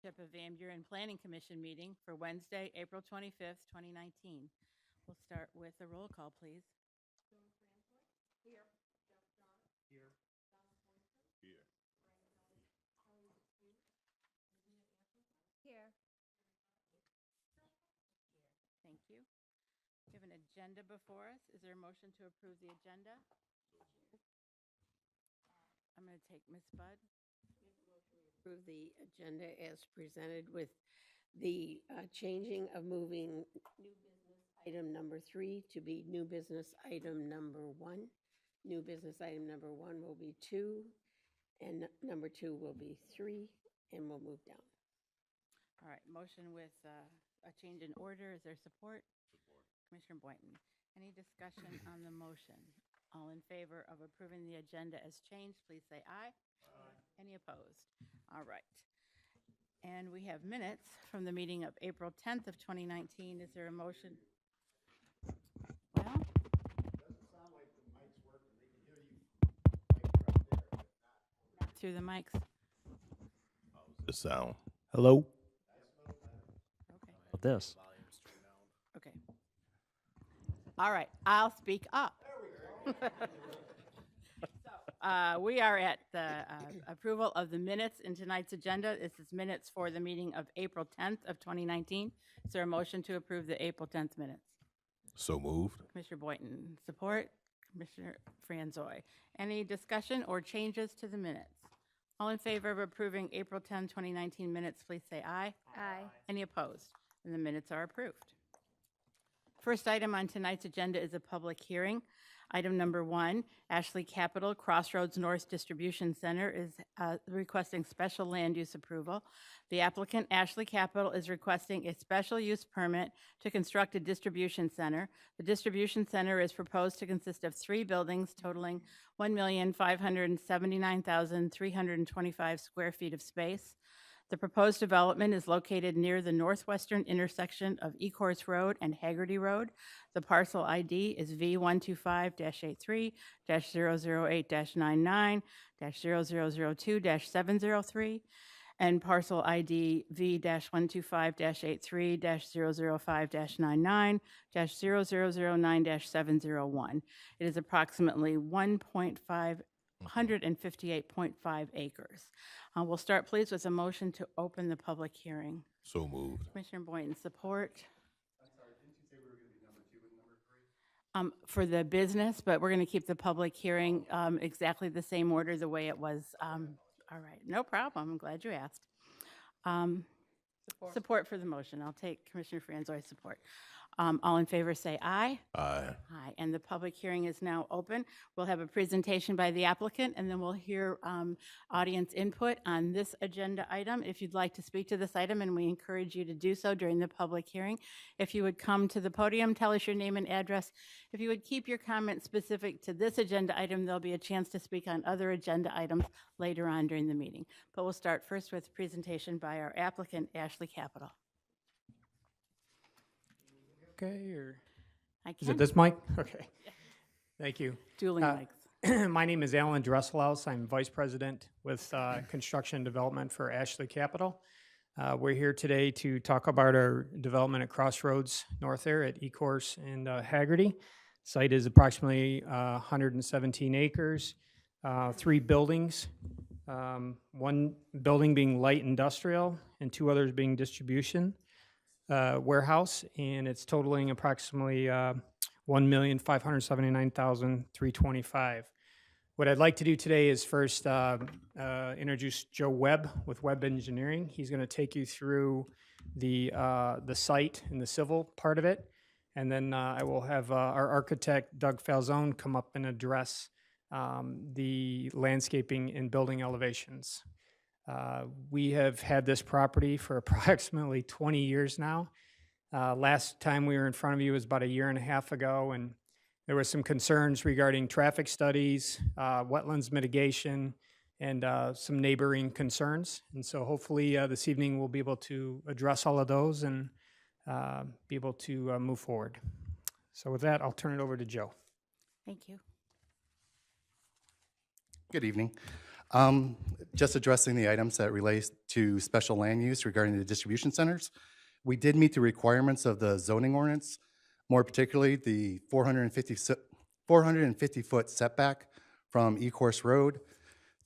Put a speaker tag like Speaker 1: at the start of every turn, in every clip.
Speaker 1: Township of Van Buren Planning Commission meeting for Wednesday, April 25th, 2019. We'll start with a roll call, please.
Speaker 2: Here.
Speaker 1: Thank you. We have an agenda before us. Is there a motion to approve the agenda? I'm going to take Ms. Budd.
Speaker 3: Approve the agenda as presented with the changing of moving new business item number 3 to be new business item number 1. New business item number 1 will be 2, and number 2 will be 3, and we'll move down.
Speaker 1: All right, motion with a change in order. Is there support? Support. Commissioner Boynton. Any discussion on the motion? All in favor of approving the agenda as changed, please say aye. Aye. Any opposed? All right. And we have minutes from the meeting of April 10th of 2019. Is there a motion? Well,
Speaker 4: Doesn't sound like the mic's working. They can hear you right there, but not
Speaker 1: through the mics.
Speaker 5: How's the sound? Hello?
Speaker 1: Okay.
Speaker 6: About this.
Speaker 1: Okay. All right, I'll speak up. So, we are at the approval of the minutes in tonight's agenda. This is minutes for the meeting of April 10th of 2019. Is there a motion to approve the April 10th minutes?
Speaker 5: So moved.
Speaker 1: Commissioner Boynton, support. Commissioner Franzoy. Any discussion or changes to the minutes? All in favor of approving April 10, 2019 minutes, please say aye.
Speaker 2: Aye.
Speaker 1: Any opposed? And the minutes are approved. First item on tonight's agenda is a public hearing. Item number 1, Ashley Capital Crossroads North Distribution Center is requesting special land use approval. The applicant, Ashley Capital, is requesting a special use permit to construct a distribution center. The distribution center is proposed to consist of 3 buildings totaling 1,579,325 square feet of space. The proposed development is located near the northwestern intersection of Ecorse Road and Haggerty Road. The parcel ID is V125-83-008-99-0002-703 and parcel ID V-125-83-005-99-0009-701. It is approximately 158.5 acres. We'll start, please, with a motion to open the public hearing.
Speaker 5: So moved.
Speaker 1: Commissioner Boynton, support.
Speaker 4: I'm sorry, didn't you say we were going to be number 2 and number 3?
Speaker 1: For the business, but we're going to keep the public hearing exactly the same order the way it was. All right, no problem. I'm glad you asked. Support for the motion. I'll take Commissioner Franzoy's support. All in favor say aye.
Speaker 5: Aye.
Speaker 1: Aye, and the public hearing is now open. We'll have a presentation by the applicant, and then we'll hear audience input on this agenda item. If you'd like to speak to this item, and we encourage you to do so during the public hearing, if you would come to the podium, tell us your name and address. If you would keep your comments specific to this agenda item, there'll be a chance to speak on other agenda items later on during the meeting. But we'll start first with a presentation by our applicant, Ashley Capital.
Speaker 6: Okay, or
Speaker 1: I
Speaker 6: is
Speaker 1: can.
Speaker 6: it this mic? Okay. Thank you.
Speaker 1: Dueling
Speaker 6: Uh,
Speaker 1: mics.
Speaker 6: My name is Alan Dresselhaus. I'm Vice President with Construction Development for Ashley Capital. We're here today to talk about our development at Crossroads North there at Ecorse and Haggerty. Site is approximately 117 acres, 3 buildings, 1 building being light industrial and 2 others being distribution warehouse, and it's totaling approximately $1,579,325. What I'd like to do today is first introduce Joe Webb with Webb Engineering. He's going to take you through the site and the civil part of it, and then I will have our architect Doug Falzone come up and address the landscaping and building elevations. We have had this property for approximately 20 years now. Last time we were in front of you was about 1.5 years ago, and there were some concerns regarding traffic studies, wetlands mitigation, and some neighboring concerns. And so hopefully this evening we'll be able to address all of those and be able to move forward. So with that, I'll turn it over to Joe.
Speaker 1: Thank you.
Speaker 4: Good evening.
Speaker 2: Just addressing the items that relate to special land use regarding the distribution centers. We did meet the requirements of the zoning ordinance, more particularly the 450-foot setback from E-Course Road,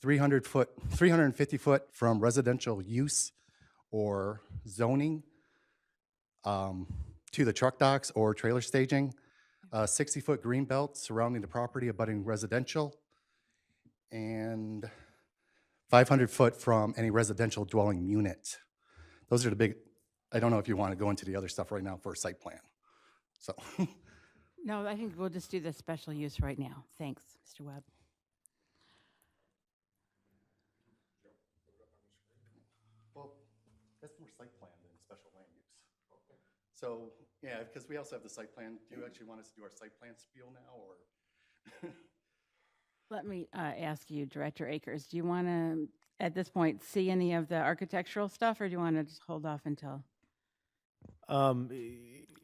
Speaker 2: 350 foot from residential use or zoning to the truck docks or trailer staging, 60-foot green belt surrounding the property abutting residential, and 500 foot from any residential dwelling unit. Those are the big, I don't know if you want to go into the other stuff right now for a site plan. So,
Speaker 1: No, I think we'll just do the special use right now. Thanks, Mr. Webb.
Speaker 2: well, that's more site plan than special land use. So, yeah, because we also have the site plan. Do you actually want us to do our site plan spiel now, or?
Speaker 1: Let me ask you, Director Akers, do you want to, at this point, see any of the architectural stuff, or do you want to just hold off until?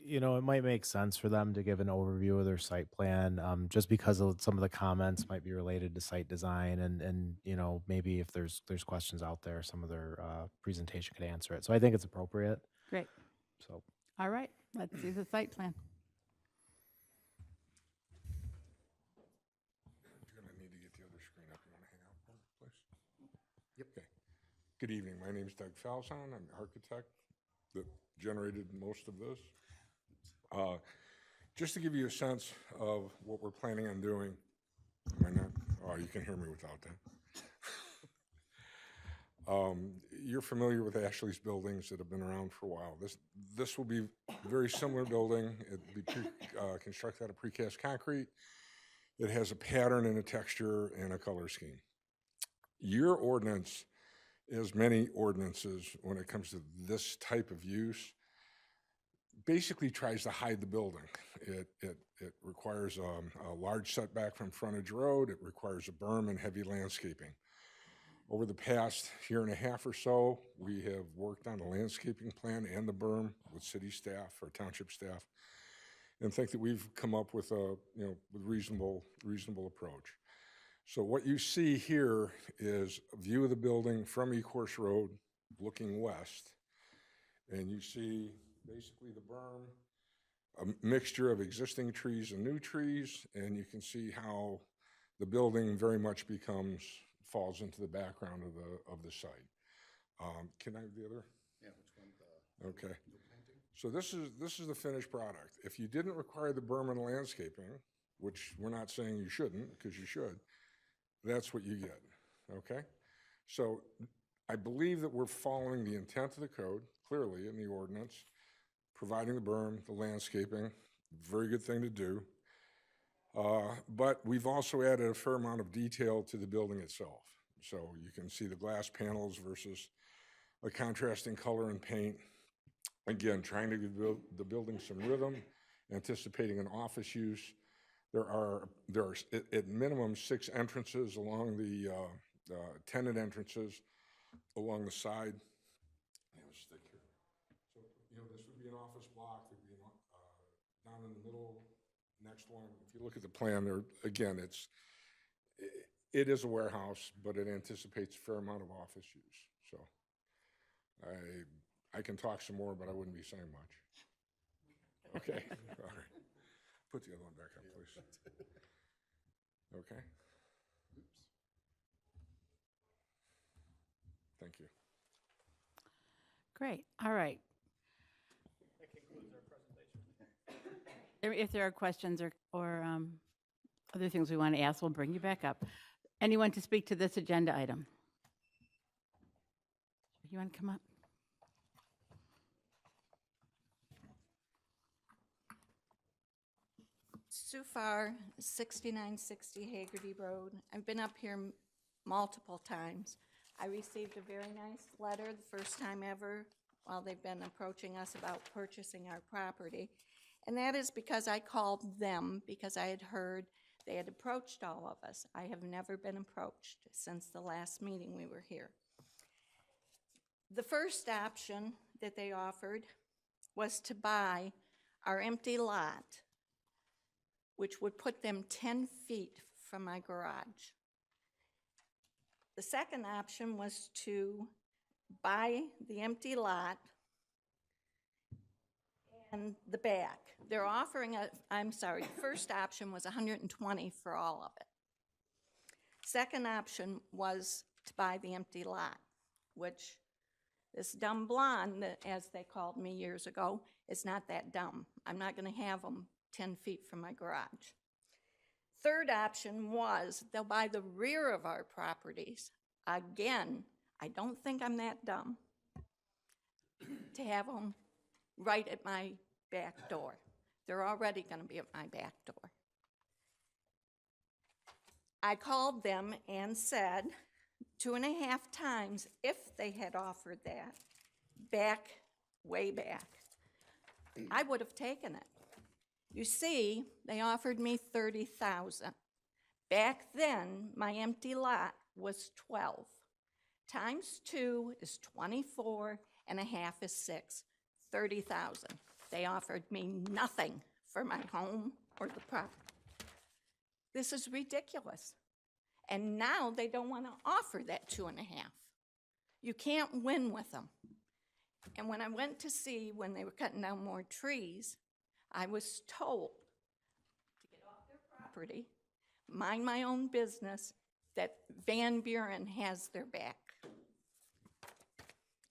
Speaker 7: You know, it might make sense for them to give an overview of their site plan, just because of some of the comments might be related to site design, and you know, maybe if there's questions out there, some of their presentation could answer it. So I think it's appropriate.
Speaker 1: Great.
Speaker 7: So
Speaker 1: All right, let's see the site plan.
Speaker 8: You're gonna need to get the other screen up. You wanna hang out for it, please? Yep. Okay. Good evening. My name is Doug Falzon. I'm the architect that generated most of this. Just to give you a sense of what we're planning on doing. Am I not? Oh, you can hear me without that. You're familiar with Ashley's buildings that have been around for a while. This will be a very similar building. It'll be constructed out of precast concrete. It has a pattern and a texture and a color scheme. Your ordinance, as many ordinances when it comes to this type of use, basically tries to hide the building. It requires a large setback from frontage road. It requires a berm and heavy landscaping. Over the past year and a half or so, we have worked on a landscaping plan and the berm with city staff or township staff, and think that we've come up with a reasonable approach. So what you see here is a view of the building from E-Course Road looking west, and you see basically the berm, a mixture of existing trees and new trees, and you can see how the building very much falls into the background of the site. Can I have the other?
Speaker 2: Yeah, which one?
Speaker 8: Okay. So this is the finished product. If you didn't require the berm and landscaping, which we're not saying you shouldn't, because you should, that's what you get, okay? So I believe that we're following the intent of the code, clearly in the ordinance, providing the berm, the landscaping, very good thing to do. But we've also added a fair amount of detail to the building itself. So you can see the glass panels versus a contrasting color and paint. Again, trying to give the building some rhythm, anticipating an office use. There are at minimum 6 entrances along the tenant entrances along the side. Stick here. So, this would be an office block. There'd be down in the middle, next one. If you look at the plan there, again, it is a warehouse, but it anticipates a fair amount of office use. So I can talk some more, but I wouldn't be saying much. Okay, all right. Put the other one back up, please. Okay. Oops. Thank you.
Speaker 1: Great, all right.
Speaker 6: That concludes our presentation.
Speaker 1: If there are questions or other things we want to ask, we'll bring you back up. Anyone to speak to this agenda item? You want to come up?
Speaker 9: Sue Farr, 6960 Hagerty Road. I've been up here multiple times. I received a very nice letter the first time ever while they've been approaching us about purchasing our property. And that is because I called them because I had heard they had approached all of us. I have never been approached since the last meeting we were here. The first option that they offered was to buy our empty lot, which would put them 10 feet from my garage. The second option was to buy the empty lot and the back. They're offering the first option was 120 for all of it. Second option was to buy the empty lot, which this dumb blonde, as they called me years ago, is not that dumb. I'm not gonna have them 10 feet from my garage. Third option was they'll buy the rear of our properties. Again, I don't think I'm that dumb to have them right at my back door. They're already gonna be at my back door. I called them and said 2.5 times if they had offered that way back, I would have taken it. You see, they offered me $30,000. Back then, my empty lot was 12. Times 2 is 24, and a half is 6, 30,000. They offered me nothing for my home or the property. This is ridiculous. And now they don't want to offer that 2.5. You can't win with them. And when I went to see when they were cutting down more trees, I was told to get off their property, mind my own business, that Van Buren has their back.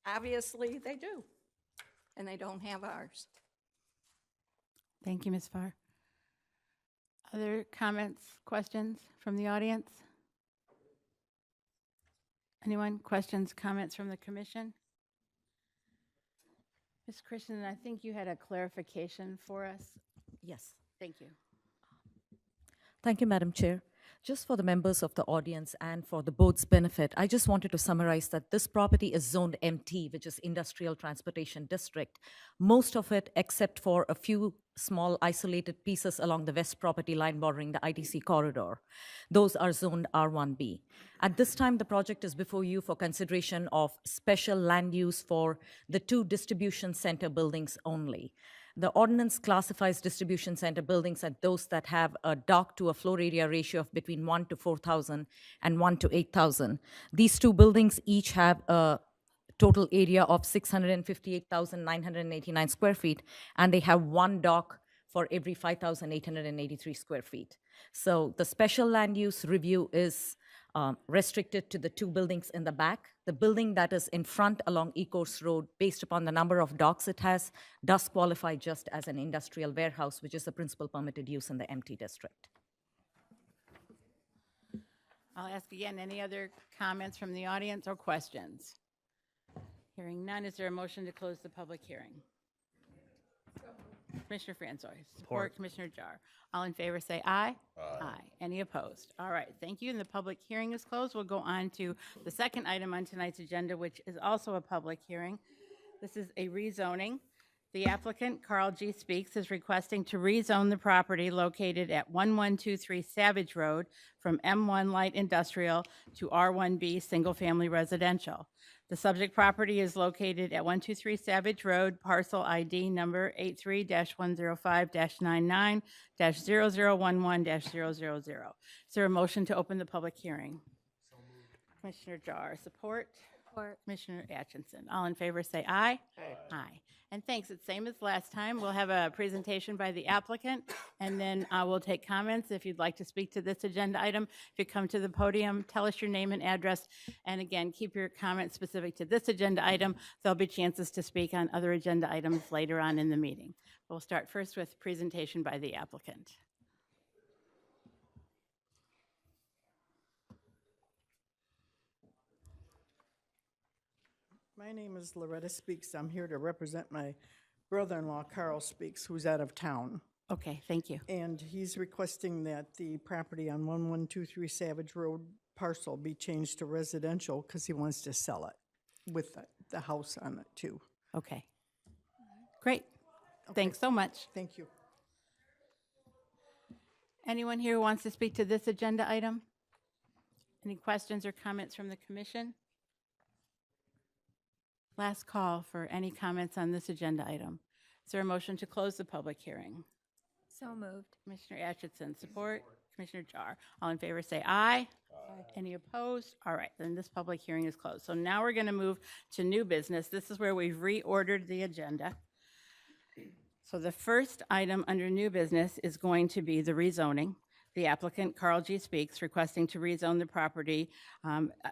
Speaker 9: Obviously, they do, and they don't have ours.
Speaker 1: Thank you, Ms. Farr. Other comments, questions from the audience? Anyone? Questions, comments from the commission? Ms. Christian, I think you had a clarification for us.
Speaker 10: Yes.
Speaker 1: Thank you.
Speaker 10: Thank you, Madam Chair. Just for the members of the audience and for the board's benefit, I just wanted to summarize that this property is zoned MT, which is Industrial Transportation District. Most of it, except for a few small isolated pieces along the west property line bordering the ITC corridor. Those are zoned R1B. At this time, the project is before you for consideration of special land use for the 2 distribution center buildings only. The ordinance classifies distribution center buildings as those that have a dock to a floor area ratio of between 1 to 4,000 and 1 to 8,000. These 2 buildings each have a total area of 658,989 square feet, and they have 1 dock for every 5,883 square feet. So the special land use review is restricted to the 2 buildings in the back. The building that is in front along Ecorse Road, based upon the number of docks it has, does qualify just as an industrial warehouse, which is the principal permitted use in the MT district.
Speaker 1: I'll ask again, any other comments from the audience or questions? Hearing none, is there a motion to close the public hearing? Commissioner Francois, support Commissioner Jar. All in favor say aye. Aye. Any opposed? All right, thank you. And the public hearing is closed. We'll go on to the second item on tonight's agenda, which is also a public hearing. This is a rezoning. The applicant, Carl G. Speaks, is requesting to rezone the property located at 1123 Savage Road from M1 Light Industrial to R1B Single Family Residential. The subject property is located at 123 Savage Road, parcel ID number 83-105-99-0011-000. Is there a motion to open the public hearing? So moved. Commissioner Jar, support? Support. Commissioner Atchison. All in favor say aye. Aye. Aye. And thanks. It's same as last time. We'll have a presentation by the applicant, and then we'll take comments. If you'd like to speak to this agenda item, if you come to the podium, tell us your name and address. And again, keep your comments specific to this agenda item. There'll be chances to speak on other agenda items later on in the meeting. We'll start first with presentation by the applicant.
Speaker 11: My name is Loretta Speaks. I'm here to represent my brother-in-law, Carl Speaks, who's out of town.
Speaker 1: Okay, thank you.
Speaker 11: And he's requesting that the property on 1123 Savage Road parcel be changed to residential because he wants to sell it with the house on it too.
Speaker 1: Okay. Great. Thanks so much.
Speaker 11: Thank you.
Speaker 1: Anyone here who wants to speak to this agenda item? Any questions or comments from the commission? Last call for any comments on this agenda item. Is there a motion to close the public hearing?
Speaker 12: So moved.
Speaker 1: Commissioner Atchison, support. Commissioner Jar. All in favor say aye. Aye. Any opposed? All right, then this public hearing is closed. So now we're going to move to new business. This is where we've reordered the agenda. So the first item under new business is going to be the rezoning. The applicant, Carl G. Speaks, requesting to rezone the property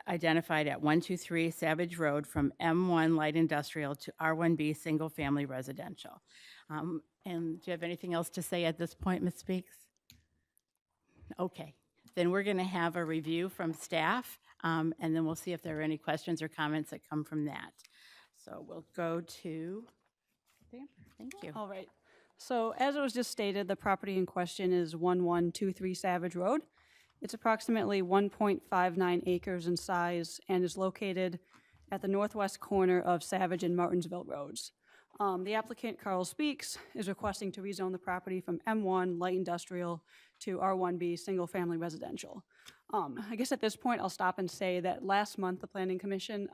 Speaker 1: identified at 123 Savage Road from M1 Light Industrial to R1B Single Family Residential. And do you have anything else to say at this point, Ms. Speaks? Okay, then we're going to have a review from staff, and then we'll see if there are any questions or comments that come from that. So we'll go to Stamper. Thank you.
Speaker 12: All right. So as it was just stated, the property in question is 1123 Savage Road. It's approximately 1.59 acres in size and is located at the northwest corner of Savage and Martinsville Roads. The applicant, Carl Speaks, is requesting to rezone the property from M1 Light Industrial to R1B Single Family Residential. I guess at this point I'll stop and say that last month the Planning Commission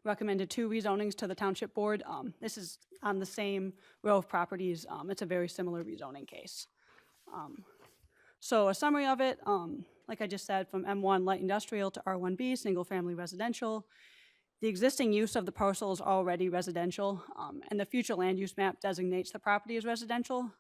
Speaker 12: recommended 2 rezonings to the Township Board. This is on the same row of properties. It's a very similar rezoning case. So a summary of it, like I just said, from M1 Light Industrial to R1B Single Family Residential. The existing use of the parcel is already residential, and the future land use map designates the property as residential.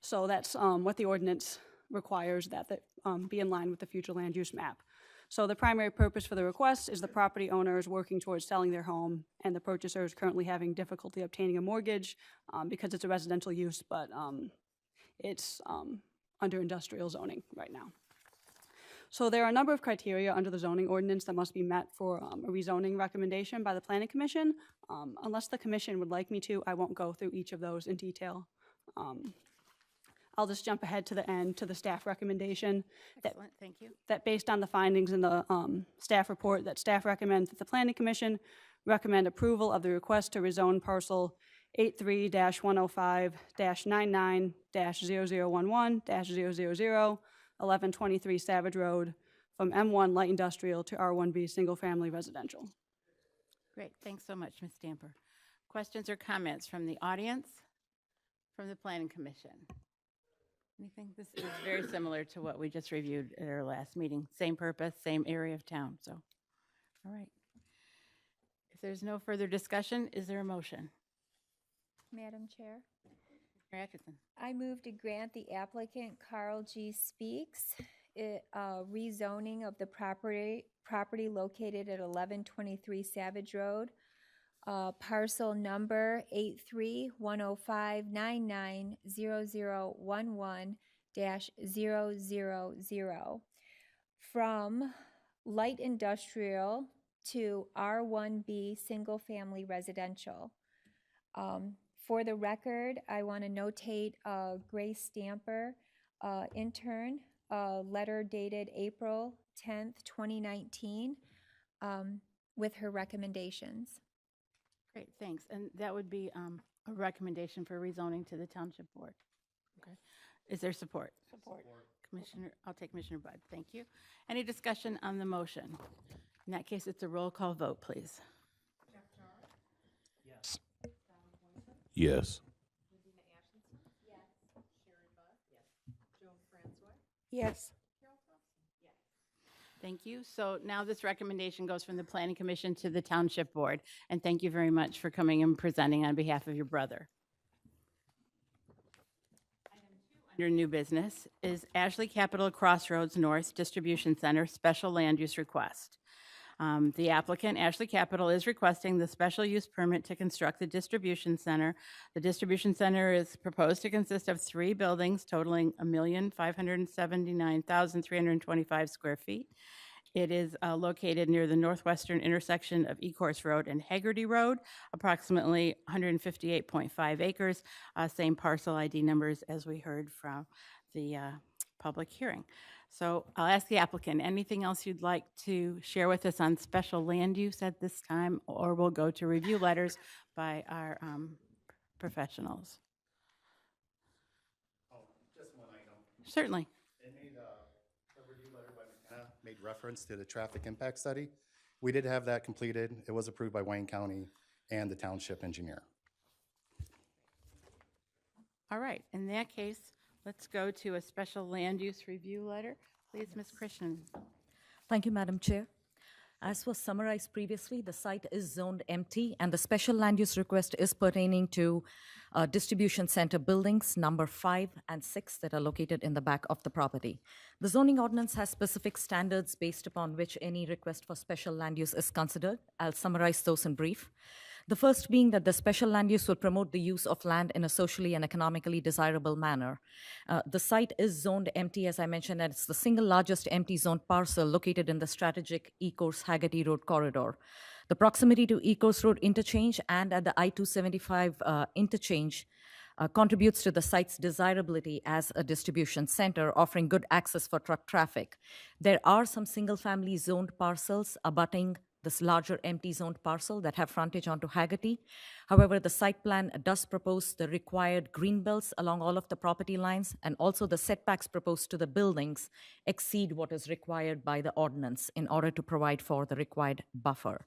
Speaker 12: So that's what the ordinance requires, that be in line with the future land use map. So the primary purpose for the request is the property owner is working towards selling their home, and the purchaser is currently having difficulty obtaining a mortgage because it's a residential use, but it's under industrial zoning right now. So there are a number of criteria under the zoning ordinance that must be met for a rezoning recommendation by the Planning Commission. Unless the Commission would like me to, I won't go through each of those in detail. I'll just jump ahead to the end to the staff recommendation.
Speaker 1: Excellent, thank you.
Speaker 12: That based on the findings in the staff report, that staff recommends that the Planning Commission recommend approval of the request to rezone parcel 83-105-99-0011-000, 1123 Savage Road from M1 Light Industrial to R1B Single Family Residential.
Speaker 1: Great, thanks so much, Ms. Stamper. Questions or comments from the audience, from the Planning Commission? Anything? This is very similar to what we just reviewed at our last meeting. Same purpose, same area of town, so, all right. If there's no further discussion, is there a motion?
Speaker 13: Madam Chair,
Speaker 1: Mr. Atkinson.
Speaker 13: I move to grant the applicant Carl G. Speaks rezoning of the property located at 1123 Savage Road, parcel number 83-105-99-0011-000 from light industrial to R1B single family residential. For the record, I want to notate Grace Stamper, intern, letter dated April 10th, 2019, with her recommendations.
Speaker 1: Great, thanks. And that would be a recommendation for rezoning to the Township Board. Okay. Is there support?
Speaker 3: Support.
Speaker 1: Commissioner, I'll take Commissioner Budd. Thank you. Any discussion on the motion? In that case, it's a roll call vote, please.
Speaker 6: Yes.
Speaker 5: Yes.
Speaker 3: Yes.
Speaker 1: Thank you. So now this recommendation goes from the Planning Commission to the Township Board. And thank you very much for coming and presenting on behalf of your brother. Item 2 under new business is Ashley Capital Crossroads North Distribution Center Special Land Use Request. The applicant, Ashley Capital, is requesting the special use permit to construct the distribution center. The distribution center is proposed to consist of 3 buildings totaling 1,579,325 square feet. It is located near the northwestern intersection of Ecorse Road and Haggerty Road, approximately 158.5 acres, same parcel ID numbers as we heard from the public hearing. So I'll ask the applicant, anything else you'd like to share with us on special land use at this time, or we'll go to review letters by our professionals.
Speaker 2: Oh, just one item.
Speaker 1: Certainly.
Speaker 2: It made a review letter by McKenna made reference to the traffic impact study. We did have that completed. It was approved by Wayne County and the township engineer.
Speaker 1: All right. In that case, Let's go to a special land use review letter. Please, Ms. Krishnan.
Speaker 10: Thank you, Madam Chair. As was summarized previously, the site is zoned empty, and the special land use request is pertaining to distribution center buildings number 5 and 6 that are located in the back of the property. The zoning ordinance has specific standards based upon which any request for special land use is considered. I'll summarize those in brief. The first being that the special land use will promote the use of land in a socially and economically desirable manner. The site is zoned empty, as I mentioned, and it's the single largest empty zoned parcel located in the strategic Ecorse Haggerty Road corridor. The proximity to Ecorse Road interchange and at the I-275 interchange contributes to the site's desirability as a distribution center, offering good access for truck traffic. There are some single-family zoned parcels abutting this larger empty zoned parcel that have frontage onto Haggerty. However, the site plan does propose the required green belts along all of the property lines, and also the setbacks proposed to the buildings exceed what is required by the ordinance in order to provide for the required buffer.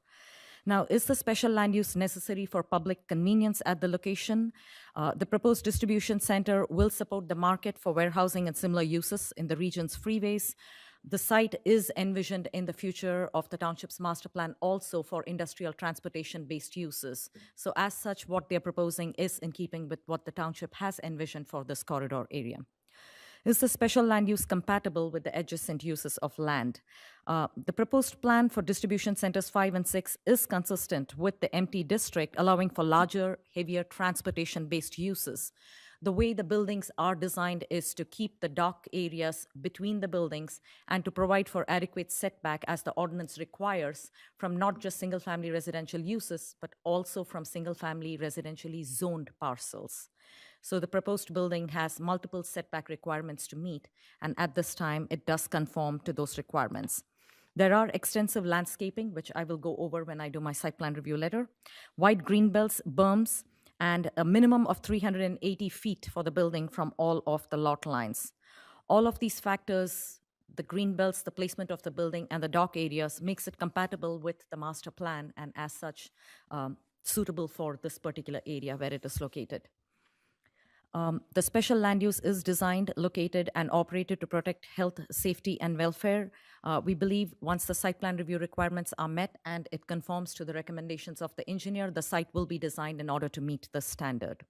Speaker 10: Now, is the special land use necessary for public convenience at the location? The proposed distribution center will support the market for warehousing and similar uses in the region's freeways. The site is envisioned in the future of the township's master plan also for industrial transportation-based uses. So as such, what they're proposing is in keeping with what the township has envisioned for this corridor area. Is the special land use compatible with the adjacent uses of land? The proposed plan for distribution centers 5 and 6 is consistent with the empty district, allowing for larger, heavier transportation-based uses. The way the buildings are designed is to keep the dock areas between the buildings and to provide for adequate setback as the ordinance requires from not just single-family residential uses, but also from single-family residentially zoned parcels. So the proposed building has multiple setback requirements to meet, and at this time, it does conform to those requirements. There are extensive landscaping, which I will go over when I do my site plan review letter, wide green belts, berms, and a minimum of 380 feet for the building from all of the lot lines. All of these factors, the green belts, the placement of the building, and the dock areas makes it compatible with the master plan and as such suitable for this particular area where it is located. The special land use is designed, located, and operated to protect health, safety, and welfare. We believe once the site plan review requirements are met and it conforms to the recommendations of the engineer, the site will be designed in order to meet the standard.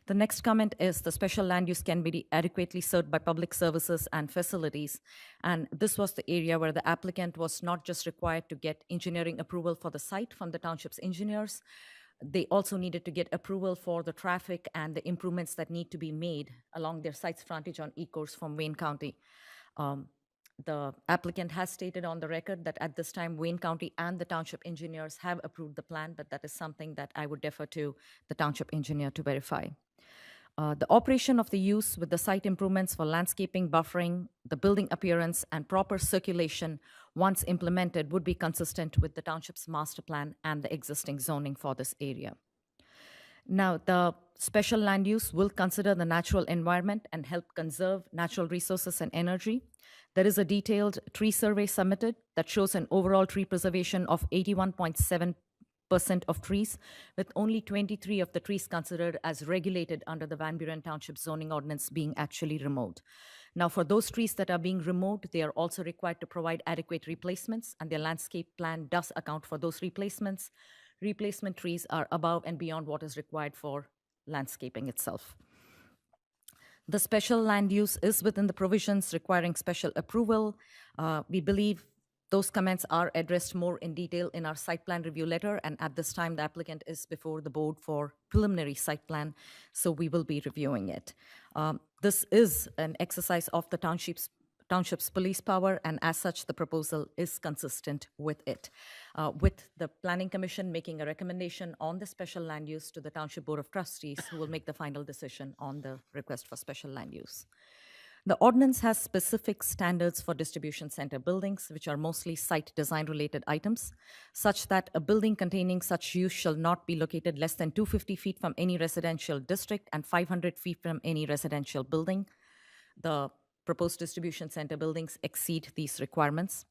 Speaker 10: The next comment is the special land use can be adequately served by public services and facilities. And this was the area where the applicant was not just required to get engineering approval for the site from the township's engineers, they also needed to get approval for the traffic and the improvements that need to be made along their site's frontage on Ecorse from Wayne County. The applicant has stated on the record that at this time, Wayne County and the township engineers have approved the plan, but that is something that I would defer to the township engineer to verify. The operation of the use with the site improvements for landscaping, buffering, the building appearance, and proper circulation once implemented would be consistent with the township's master plan and the existing zoning for this area. Now, the special land use will consider the natural environment and help conserve natural resources and energy. There is a detailed tree survey submitted that shows an overall tree preservation of 81.7% of trees, with only 23 of the trees considered as regulated under the Van Buren Township zoning ordinance being actually removed. Now, for those trees that are being removed, they are also required to provide adequate replacements, and their landscape plan does account for those replacements. Replacement trees are above and beyond what is required for landscaping itself. The special land use is within the provisions requiring special approval. We believe those comments are addressed more in detail in our site plan review letter, and at this time, the applicant is before the board for preliminary site plan, so we will be reviewing it. This is an exercise of the township's police power, and as such, the proposal is consistent with it, with the Planning Commission making a recommendation on the special land use to the Township Board of Trustees, who will make the final decision on the request for special land use. The ordinance has specific standards for distribution center buildings, which are mostly site design-related items, such that a building containing such use shall not be located less than 250 feet from any residential district and 500 feet from any residential building. The proposed distribution center buildings exceed these requirements.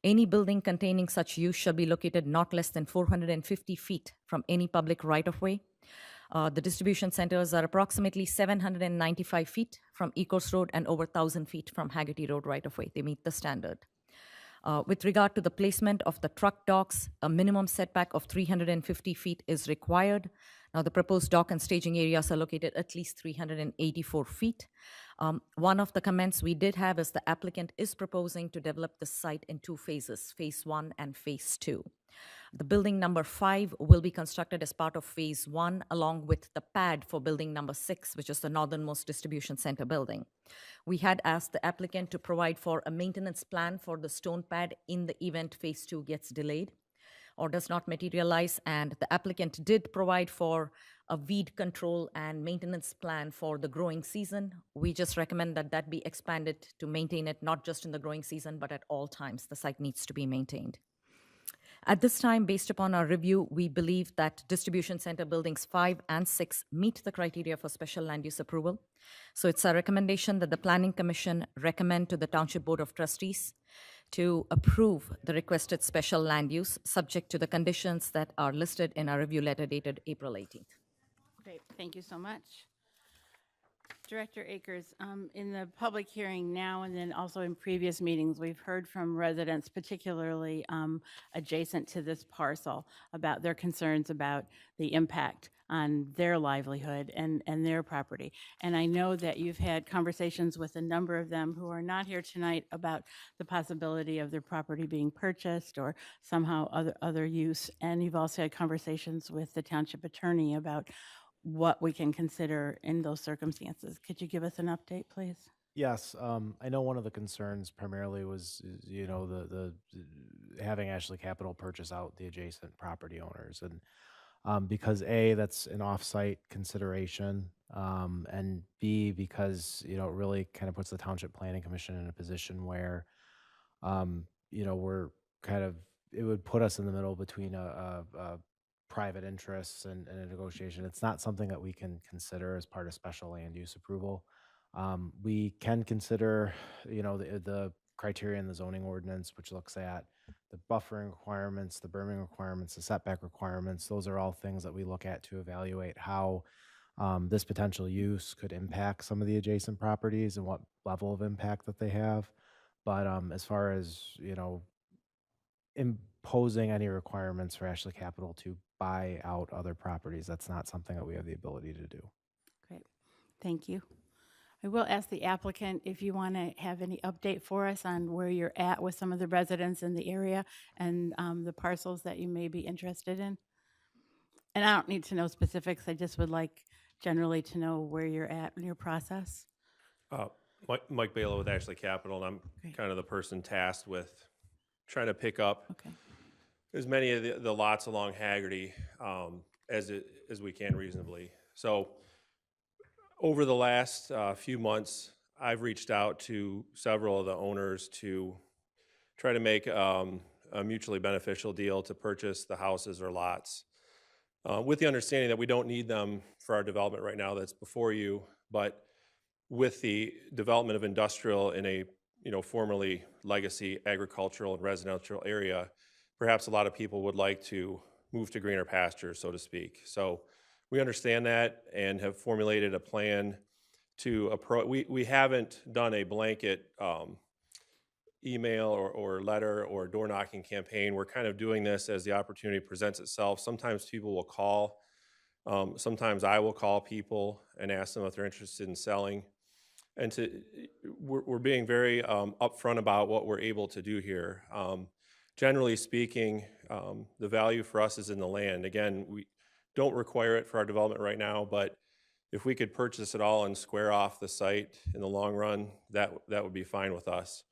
Speaker 10: Any building containing such use shall be located not less than 450 feet from any public right-of-way. The distribution centers are approximately 795 feet from Ecorse Road and over 1,000 feet from Haggerty Road right-of-way. They meet the standard. With regard to the placement of the truck docks, a minimum setback of 350 feet is required. Now, the proposed dock and staging areas are located at least 384 feet. One of the comments we did have is the applicant is proposing to develop the site in 2 phases, phase 1 and phase 2. The building number 5 will be constructed as part of phase 1, along with the pad for building number 6, which is the northernmost distribution center building. We had asked the applicant to provide for a maintenance plan for the stone pad in the event phase 2 gets delayed or does not materialize, and the applicant did provide for a weed control and maintenance plan for the growing season. We just recommend that that be expanded to maintain it not just in the growing season, but at all times. The site needs to be maintained. At this time, based upon our review, we believe that distribution center buildings 5 and 6 meet the criteria for special land use approval. So it's our recommendation that the Planning Commission recommend to the Township Board of Trustees to approve the requested special land use, subject to the conditions that are listed in our review letter dated April 18th.
Speaker 1: Great, thank you so much. Director Akers, in the public hearing now and then also in previous meetings, we've heard from residents, particularly adjacent to this parcel, about their concerns about the impact on their livelihood and their property. And I know that you've had conversations with a number of them who are not here tonight about the possibility of their property being purchased or somehow other use. And you've also had conversations with the township attorney about what we can consider in those circumstances. Could you give us an update, please?
Speaker 7: Yes, I know one of the concerns primarily was, you know, the having Ashley Capital purchase out the adjacent property owners, and because A, that's an off-site consideration, and B, because, you know, it really kind of puts the Township Planning Commission in a position where, you know, we're kind of, it would put us in the middle between a private interests and a negotiation. It's not something that we can consider as part of special land use approval. We can consider, you know, the criteria in the zoning ordinance, which looks at the buffering requirements, the berming requirements, the setback requirements. Those are all things that we look at to evaluate how this potential use could impact some of the adjacent properties and what level of impact that they have. But as far as, you know, imposing any requirements for Ashley Capital to buy out other properties, that's not something that we have the ability to do.
Speaker 1: Great, thank you. I will ask the applicant if you want to have any update for us on where you're at with some of the residents in the area and the parcels that you may be interested in. And I don't need to know specifics, I just would like generally to know where you're at in your process.
Speaker 14: Mike Bala with Ashley Capital, and I'm kind of the person tasked with trying to pick up as many of the lots along Haggerty as we can reasonably. So over the last few months, I've reached out to several of the owners to try to make a mutually beneficial deal to purchase the houses or lots, with the understanding that we don't need them for our development right now that's before you, but with the development of industrial in a formerly legacy agricultural and residential area, perhaps a lot of people would like to move to greener pastures, so to speak. So we understand that and have formulated a plan to approach. We haven't done a blanket email or letter or door knocking campaign. We're kind of doing this as the opportunity presents itself. Sometimes people will call. Sometimes I will call people and ask them if they're interested in selling. And we're being very upfront about what we're able to do here. Generally speaking, the value for us is in the land. Again, we don't require it for our development right now, but if we could purchase it all and square off the site in the long run, that would be fine with us.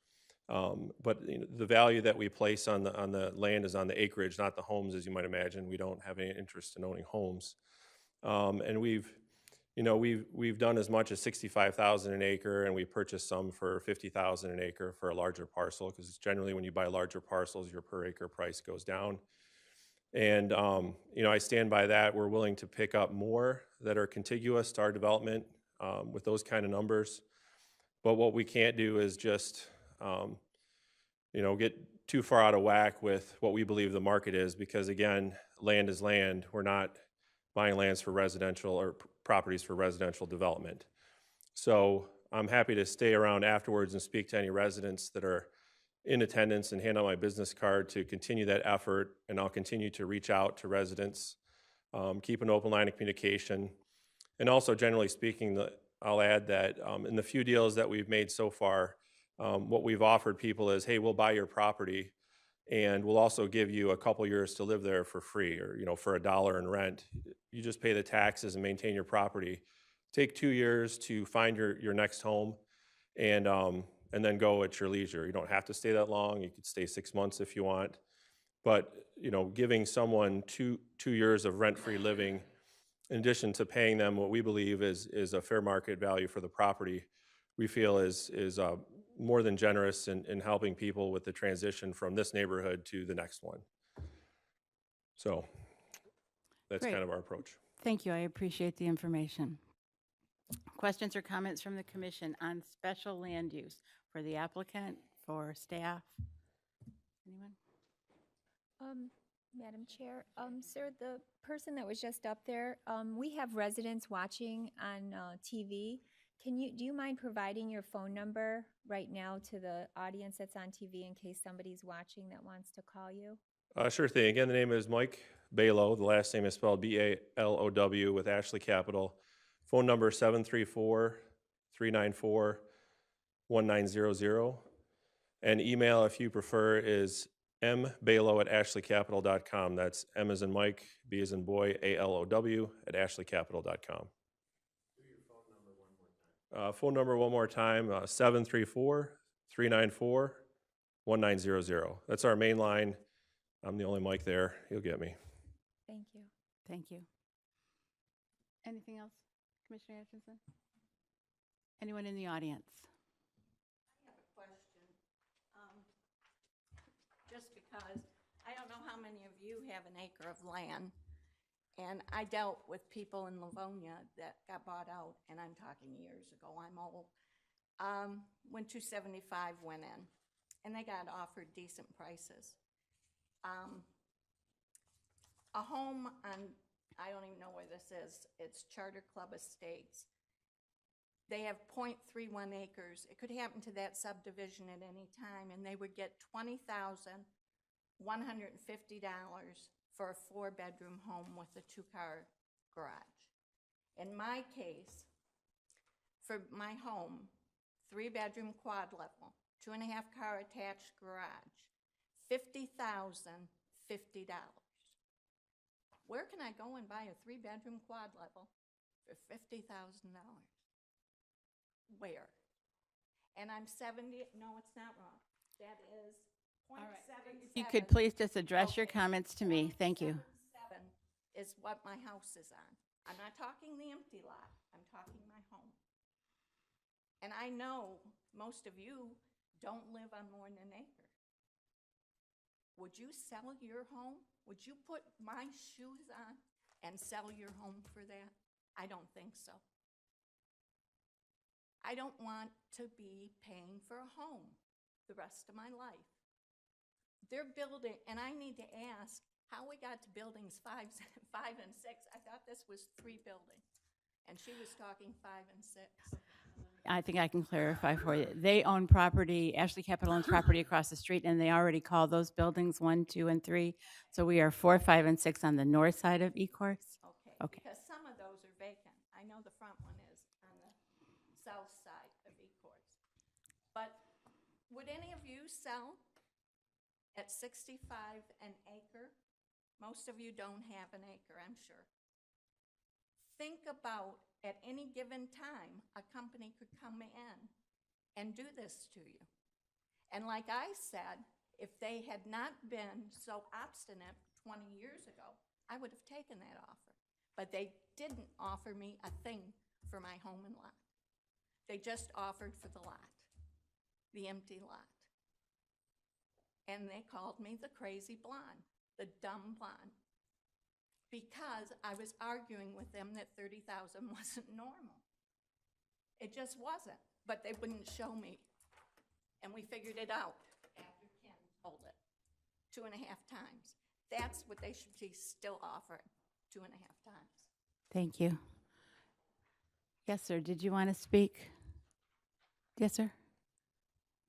Speaker 14: But the value that we place on the land is on the acreage, not the homes, as you might imagine. We don't have any interest in owning homes, and we've done as much as $65,000 an acre, and we purchased some for $50,000 an acre for a larger parcel, because generally when you buy larger parcels, your per acre price goes down. And I stand by that. We're willing to pick up more that are contiguous to our development with those kind of numbers. But what we can't do is just get too far out of whack with what we believe the market is, because again, land is land. We're not buying lands for residential or properties for residential development. So I'm happy to stay around afterwards and speak to any residents that are in attendance and hand out my business card to continue that effort. And I'll continue to reach out to residents, keep an open line of communication. And also, generally speaking, I'll add that in the few deals that we've made so far, what we've offered people is, hey, we'll buy your property and we'll also give you a couple years to live there for free, or for $1 in rent. You just pay the taxes and maintain your property. Take 2 years to find your next home, and then go at your leisure. You don't have to stay that long. You could stay 6 months if you want. But giving someone two years of rent-free living, in addition to paying them what we believe is a fair market value for the property, we feel is more than generous in helping people with the transition from this neighborhood to the next one. So that's
Speaker 1: Great.
Speaker 14: kind of our approach.
Speaker 1: Thank you. I appreciate the information. Questions or comments from the commission on special land use for the applicant, for staff? Anyone?
Speaker 13: Madam Chair, sir, the person that was just up there, we have residents watching on TV. Do you mind providing your phone number right now to the audience that's on TV in case somebody's watching that wants to call you?
Speaker 14: Sure thing. Again, the name is Mike Balow. The last name is spelled B-A-L-O-W with Ashley Capital. Phone number 734-394-1900. And email, if you prefer, is mbalow@ashleycapital.com. That's M as in Mike, B as in boy, A-L-O-W @ashleycapital.com. Phone number one more time, 734-394-1900. That's our main line. I'm the only Mike there. You'll get me.
Speaker 13: Thank you.
Speaker 1: Thank you. Anything else, Commissioner Atchison? Anyone in the audience?
Speaker 9: I have a question. Just because I don't know how many of you have an acre of land, and I dealt with people in Livonia that got bought out, and I'm talking years ago, I'm old, when 275 went in, and they got offered decent prices. A home on, I don't even know where this is, it's Charter Club Estates. They have 0.31 acres. It could happen to that subdivision at any time, and they would get $20,150 for a 4-bedroom home with a 2-car garage. In my case, for my home, 3-bedroom quad level, 2.5-car attached garage, $50,050. Where can I go and buy a 3-bedroom quad level for $50,000? Where? And I'm 70, no, it's not wrong. That is 0.77.
Speaker 1: You could please just address your comments to me. Thank you.
Speaker 9: 7 is what my house is on. I'm not talking the empty lot. I'm talking my home. And I know most of you don't live on more than an acre. Would you sell your home? Would you put my shoes on and sell your home for that? I don't think so. I don't want to be paying for a home the rest of my life. They're building, and I need to ask how we got to buildings 5 and 6. I thought this was 3 buildings, and she was talking 5 and 6.
Speaker 1: I think I can clarify for you. They own property, Ashley Capital owns property across the street, and they already call those buildings 1, 2, and 3. So we are 4, 5, and 6 on the north side of Ecorse. Okay.
Speaker 9: Because some of those are vacant. I know the front one is on the south side of Ecorse. But would any of you sell at 65 an acre? Most of you don't have an acre, I'm sure. Think about, at any given time, a company could come in and do this to you. And like I said, if they had not been so obstinate 20 years ago, I would have taken that offer. But they didn't offer me a thing for my home and lot. They just offered for the lot, the empty lot. And they called me the crazy blonde, the dumb blonde, because I was arguing with them that 30,000 wasn't normal. It just wasn't, but they wouldn't show me. And we figured it out after Ken told it 2.5 times. That's what they should be still offering, 2.5 times.
Speaker 1: Thank you. Yes, sir. Did you want to speak? Yes, sir?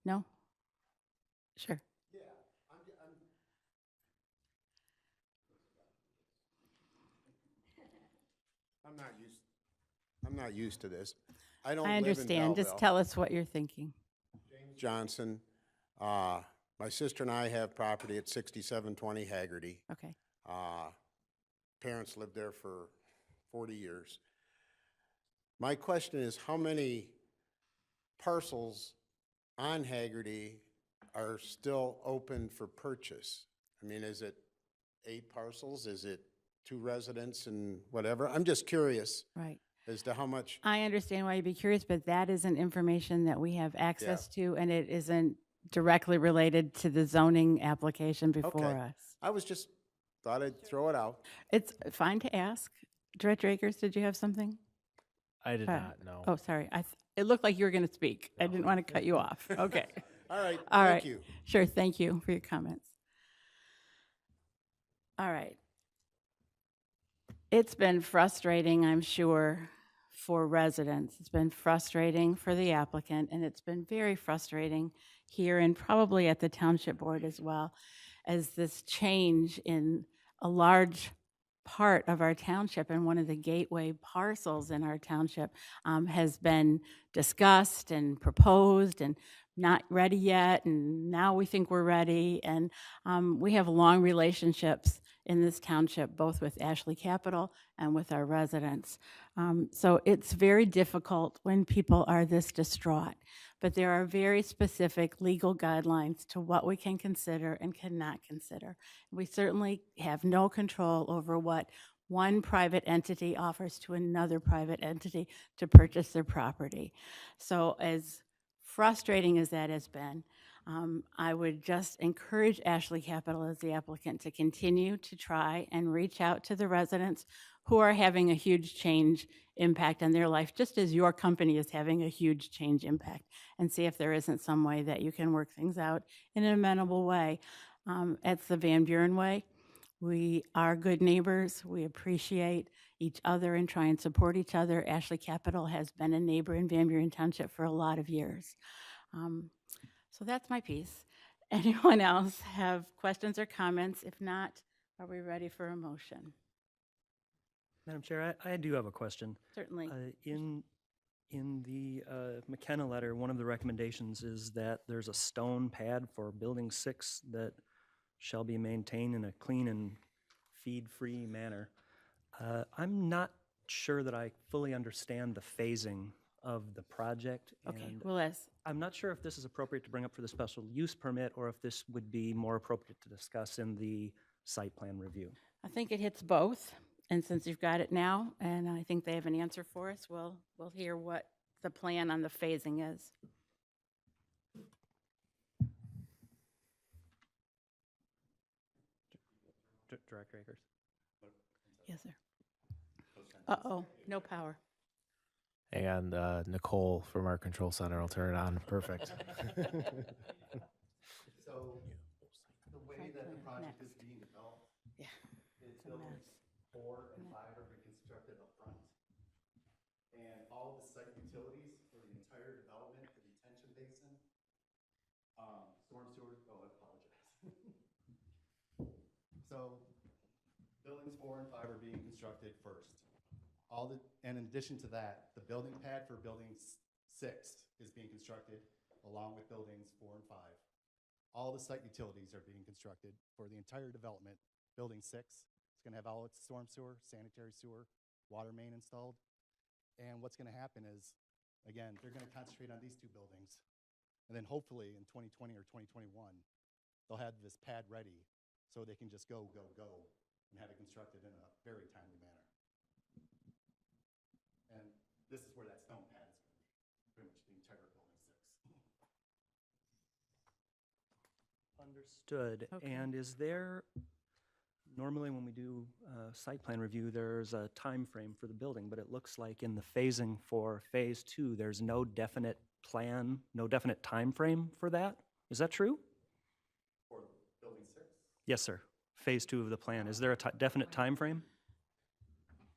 Speaker 1: No? Sure.
Speaker 4: I'm not used to this. I don't
Speaker 1: I
Speaker 4: live in
Speaker 1: understand. Just
Speaker 4: Belleville.
Speaker 1: tell us what you're thinking.
Speaker 4: Johnson. My sister and I have property at 6720 Haggerty.
Speaker 1: Okay.
Speaker 4: Parents lived there for 40 years. My question is, how many parcels on Haggerty are still open for purchase? I mean, is it 8 parcels? Is it 2 residents and whatever? I'm just curious
Speaker 1: Right.
Speaker 4: as to how much.
Speaker 1: I understand why you'd be curious, but that isn't information that we have access to, and it isn't directly related to the zoning application before
Speaker 4: Okay.
Speaker 1: us.
Speaker 4: I was just, thought I'd throw it out.
Speaker 1: It's fine to ask. Director Akers, did you have something?
Speaker 7: I did
Speaker 1: Uh,
Speaker 7: not know.
Speaker 1: Oh, sorry. It looked like you were going to speak. I didn't want to cut you off. Okay.
Speaker 4: All right,
Speaker 1: All
Speaker 4: thank
Speaker 1: right.
Speaker 4: you.
Speaker 1: Sure, thank you for your comments. All right. It's been frustrating, I'm sure, for residents. It's been frustrating for the applicant, and it's been very frustrating here and probably at the township board as well, as this change in a large part of our township and one of the gateway parcels in our township has been discussed and proposed and not ready yet, and now we think we're ready. And we have long relationships in this township, both with Ashley Capital and with our residents. So it's very difficult when people are this distraught. But there are very specific legal guidelines to what we can consider and cannot consider. We certainly have no control over what one private entity offers to another private entity to purchase their property. So as frustrating as that has been, I would just encourage Ashley Capital as the applicant to continue to try and reach out to the residents who are having a huge change impact on their life, just as your company is having a huge change impact, and see if there isn't some way that you can work things out in an amenable way. It's the Van Buren way. We are good neighbors. We appreciate each other and try and support each other. Ashley Capital has been a neighbor in Van Buren Township for a lot of years. So that's my piece. Anyone else have questions or comments? If not, are we ready for a motion?
Speaker 15: Madam Chair, I do have a question.
Speaker 1: Certainly.
Speaker 15: In the McKenna letter, one of the recommendations is that there's a stone pad for Building 6 that shall be maintained in a clean and feed-free manner. I'm not sure that I fully understand the phasing of the project.
Speaker 1: Okay,
Speaker 15: and
Speaker 1: well,
Speaker 15: I'm not sure if this is appropriate to bring up for the special use permit or if this would be more appropriate to discuss in the site plan review.
Speaker 1: I think it hits both. And since you've got it now, and I think they have an answer for us, we'll hear what the plan on the phasing is.
Speaker 15: Director Akers.
Speaker 1: Yes, sir. Uh-oh, no power.
Speaker 7: And Nicole from our control center will turn it on. Perfect.
Speaker 2: So the way that the project is being developed
Speaker 1: Yeah,
Speaker 2: is
Speaker 1: it's a
Speaker 2: buildings
Speaker 1: mess.
Speaker 2: 4 and 5 are being constructed up front. And all of the site utilities for the entire development, the detention basin, storm sewer, I apologize. So buildings 4 and 5 are being constructed first. And in addition to that, the building pad for building 6 is being constructed along with buildings 4 and 5. All the site utilities are being constructed for the entire development. Building 6 is going to have all its storm sewer, sanitary sewer, water main installed. And what's going to happen is, again, they're going to concentrate on these 2 buildings. And then hopefully in 2020 or 2021, they'll have this pad ready so they can just go, and have it constructed in a very timely manner. And this is where that stone pad is going to be, pretty much the entire building 6.
Speaker 15: Understood.
Speaker 1: Okay.
Speaker 15: And is there, normally when we do site plan review, there's a time frame for the building, but it looks like in the phasing for phase 2, there's no definite plan, no definite time frame for that? Is that true?
Speaker 2: For building 6?
Speaker 15: Yes, sir. Phase 2 of the plan. Is there a definite time frame?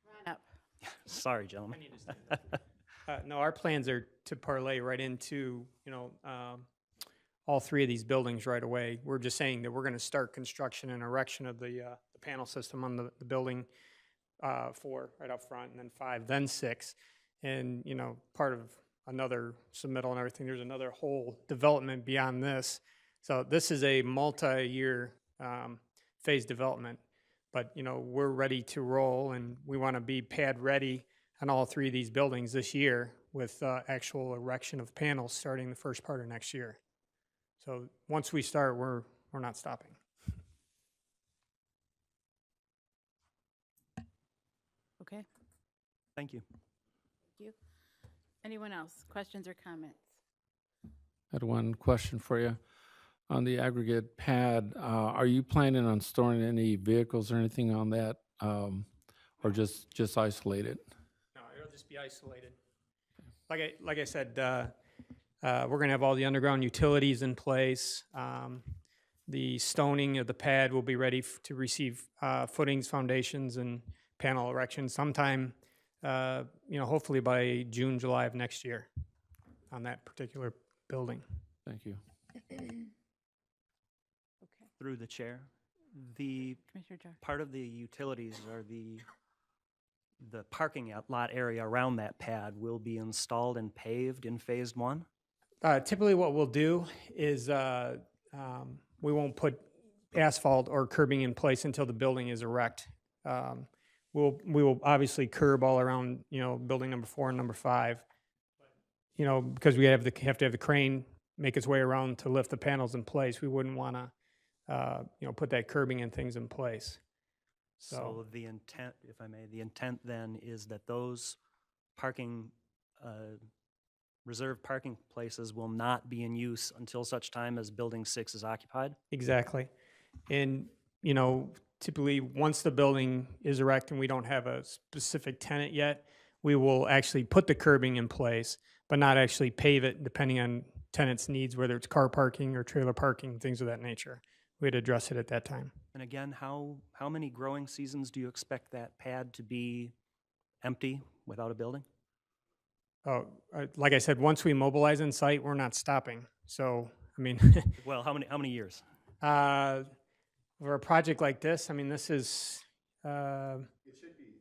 Speaker 1: Run up.
Speaker 15: Sorry, gentlemen.
Speaker 6: No, our plans are to parlay right into, all three of these buildings right away. We're just saying that we're going to start construction and erection of the panel system on the building 4 right up front, and then 5, then 6. And, part of another submittal and everything, there's another whole development beyond this. So this is a multi-year phase development. But, we're ready to roll, and we want to be pad ready on all three of these buildings this year with actual erection of panels starting the first part of next year. So once we start, we're not stopping.
Speaker 1: Okay,
Speaker 15: Thank you.
Speaker 1: thank you. Anyone else? Questions or comments?
Speaker 5: I had one question for you. On the aggregate pad, are you planning on storing any vehicles or anything on that, or just isolated?
Speaker 6: No, it'll just be isolated. Like I said, we're going to have all the underground utilities in place. The stoning of the pad will be ready to receive footings, foundations, and panel erection sometime, hopefully by June, July of next year on that particular building.
Speaker 5: Thank you.
Speaker 15: Through the chair, the
Speaker 1: Commissioner Jar.
Speaker 15: part of the utilities are the parking lot area around that pad will be installed and paved in phase 1?
Speaker 6: Typically what we'll do is we won't put asphalt or curbing in place until the building is erect. We will obviously curb all around, building number 4 and number 5, because we have to have the crane make its way around to lift the panels in place. We wouldn't want to, put that curbing and things in place.
Speaker 15: So the intent, if I may, the intent then is that those parking, reserved parking places will not be in use until such time as Building 6 is occupied?
Speaker 6: Exactly. And, typically, once the building is erect and we don't have a specific tenant yet, we will actually put the curbing in place, but not actually pave it depending on tenants' needs, whether it's car parking or trailer parking, things of that nature. We'd address it at that time.
Speaker 15: And again, how many growing seasons do you expect that pad to be empty without a building?
Speaker 6: Like I said, once we mobilize in site, we're not stopping. So,
Speaker 15: Well, how many years?
Speaker 6: For a project like this, this is.
Speaker 2: It should be,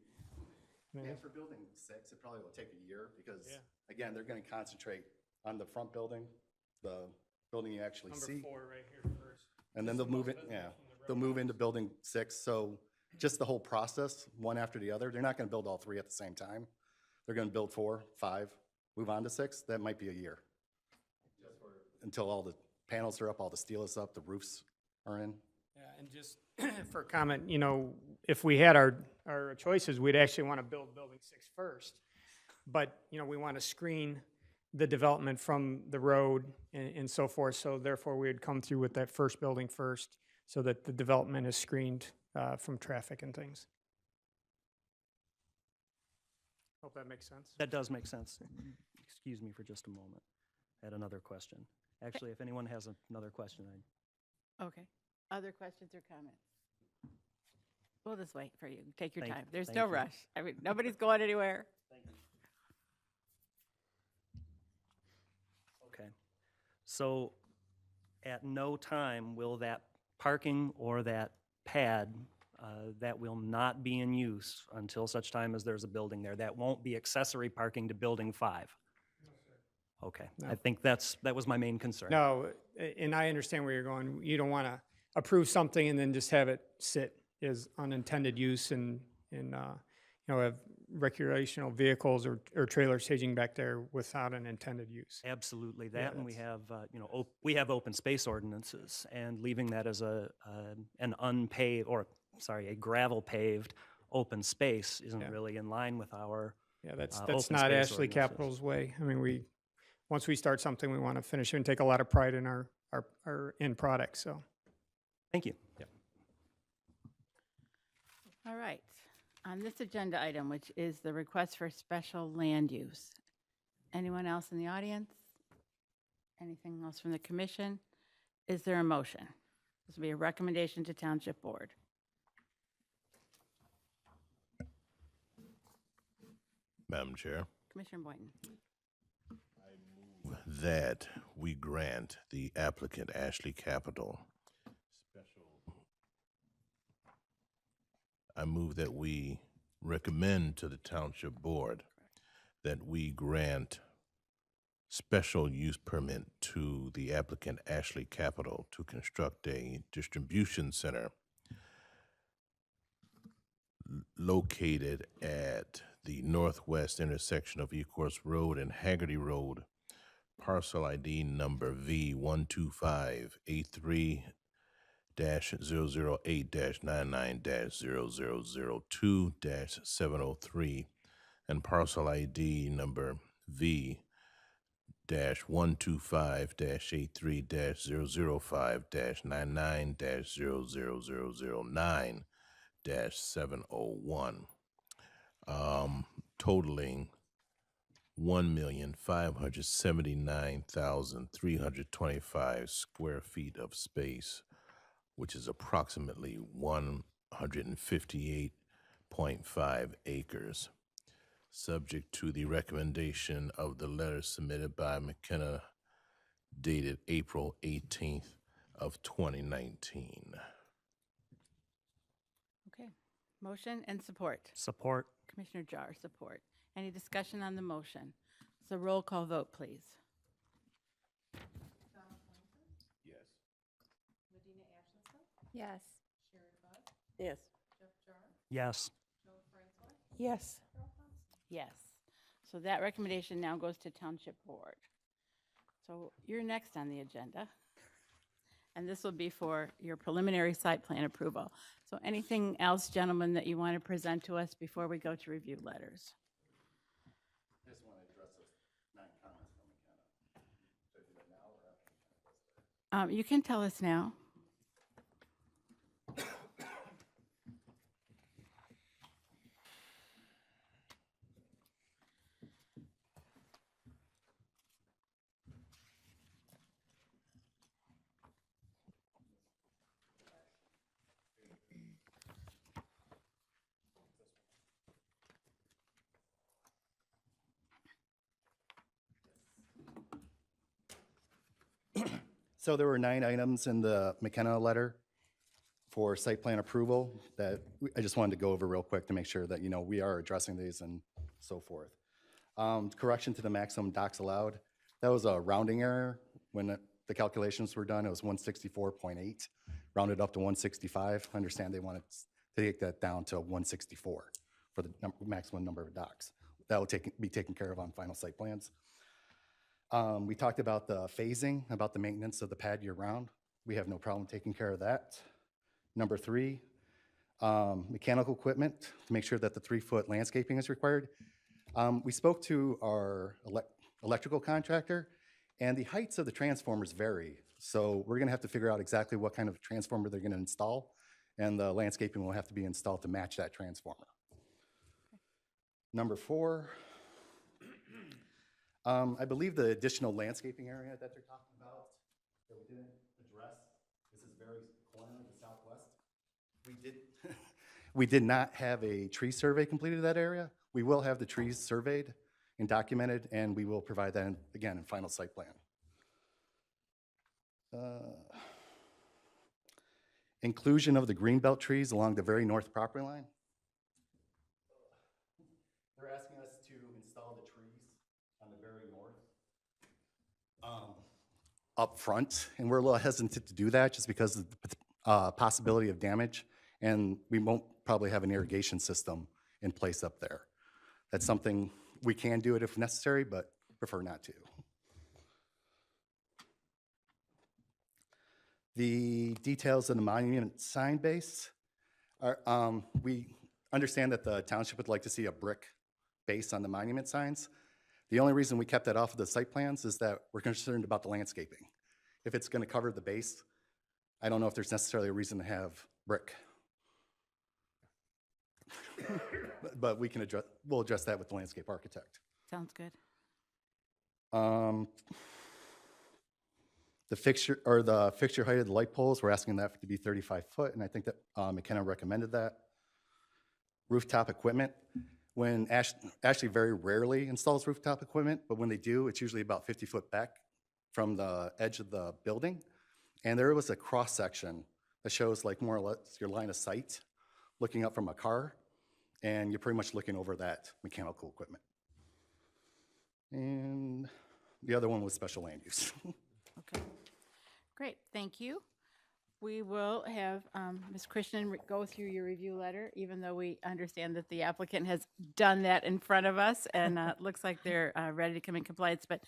Speaker 2: for building 6, it probably will take a year because, again, they're going to concentrate on the front building, the building you actually see.
Speaker 6: Number 4 right here first.
Speaker 2: And then they'll move it, they'll move into building 6. So just the whole process, one after the other, they're not going to build all 3 at the same time. They're going to build 4, 5, move on to 6. That might be a year. Until all the panels are up, all the steel is up, the roofs are in.
Speaker 6: Yeah, and just for comment, if we had our choices, we'd actually want to build building 6 first. But, we want to screen the development from the road and so forth. So therefore, we would come through with that first building first so that the development is screened from traffic and things. Hope that makes sense.
Speaker 15: That does make sense. Excuse me for just a moment. I had another question. Actually, if anyone has another question,
Speaker 1: Okay. Other questions or comments? We'll just wait for you. Take your
Speaker 15: Thank-
Speaker 1: time. There's
Speaker 15: thank
Speaker 1: no
Speaker 15: you.
Speaker 1: rush. Nobody's going anywhere.
Speaker 15: Okay. So at no time will that parking or that pad that will not be in use until such time as there's a building there. That won't be accessory parking to Building 5? Okay.
Speaker 6: No.
Speaker 15: I think that was my main concern.
Speaker 6: No, and I understand where you're going. You don't want to approve something and then just have it sit as unintended use and have recreational vehicles or trailers staging back there without an intended use.
Speaker 15: Absolutely.
Speaker 6: Yeah,
Speaker 15: That, and we have, we have open space ordinances, and leaving that as an unpaved, or, sorry, a gravel paved open space isn't really in line with our
Speaker 6: Yeah, that's
Speaker 15: open
Speaker 6: not
Speaker 15: space
Speaker 6: Ashley
Speaker 15: ordinances.
Speaker 6: Capital's way. Once we start something, we want to finish it and take a lot of pride in our end product, so.
Speaker 15: Thank you.
Speaker 1: All right. On this agenda item, which is the request for special land use. Anyone else in the audience? Anything else from the commission? Is there a motion? This will be a recommendation to Township Board.
Speaker 16: Madam Chair,
Speaker 1: Commissioner Boynton.
Speaker 16: that we grant the applicant Ashley Capital I move that we recommend to the Township Board that we grant special use permit to the applicant Ashley Capital to construct a distribution center located at the northwest intersection of Ecorse Road and Haggerty Road, parcel ID number V125A3-008-99-0002-703 and parcel ID number V-125-A3-005-99-00009-701, totaling 1,579,325 square feet of space, which is approximately 158.5 acres, subject to the recommendation of the letter submitted by McKenna dated April 18th of 2019.
Speaker 1: Okay. Motion and support.
Speaker 15: Support.
Speaker 1: Commissioner Jar, support. Any discussion on the motion? So roll call vote, please.
Speaker 13: Yes.
Speaker 3: Yes.
Speaker 15: Yes.
Speaker 11: Yes.
Speaker 1: Yes. So that recommendation now goes to Township Board. So you're next on the agenda. And this will be for your preliminary site plan approval. So anything else, gentlemen, that you want to present to us before we go to review letters?
Speaker 2: Just want to address those 9 comments from McKenna. Should I do that now or after?
Speaker 1: You can tell us now.
Speaker 2: So there were 9 items in the McKenna letter for site plan approval that I just wanted to go over real quick to make sure that, you know, we are addressing these and so forth. Correction to the maximum docks allowed. That was a rounding error. When the calculations were done, it was 164.8, rounded up to 165. I understand they wanted to take that down to 164 for the maximum number of docks. That will be taken care of on final site plans. We talked about the phasing, about the maintenance of the pad year-round. We have no problem taking care of that. Number 3, mechanical equipment to make sure that the 3-foot landscaping is required. We spoke to our electrical contractor, and the heights of the transformers vary. So we're gonna have to figure out exactly what kind of transformer they're gonna install, and the landscaping will have to be installed to match that transformer. Number 4, I believe the additional landscaping area that they're talking about that we didn't address is this very corner of the southwest. We did not have a tree survey completed in that area. We will have the trees surveyed and documented, and we will provide that again in final site plan. Inclusion of the greenbelt trees along the very north property line. They're asking us to install the trees on the very north up front, and we're a little hesitant to do that just because of the possibility of damage, and we won't probably have an irrigation system in place up there. That's something we can do it if necessary, but prefer not to. The details of the monument sign base are, we understand that the township would like to see a brick base on the monument signs. The only reason we kept that off of the site plans is that we're concerned about the landscaping. If it's going to cover the base, I don't know if there's necessarily a reason to have brick. But we can address, we'll address that with the landscape architect.
Speaker 1: Sounds good.
Speaker 2: The fixture height of the light poles, we're asking that to be 35 foot, and I think that McKenna recommended that. Rooftop equipment. when Ashley very rarely installs rooftop equipment, but when they do, it's usually about 50 foot back from the edge of the building. And there was a cross section that shows like more or less your line of sight looking up from a car, and you're pretty much looking over that mechanical equipment. And the other one was special land use.
Speaker 1: Okay, great, thank you. We will have Ms. Krishnan go through your review letter, even though we understand that the applicant has done that in front of us, and looks like they're ready to come in compliance. But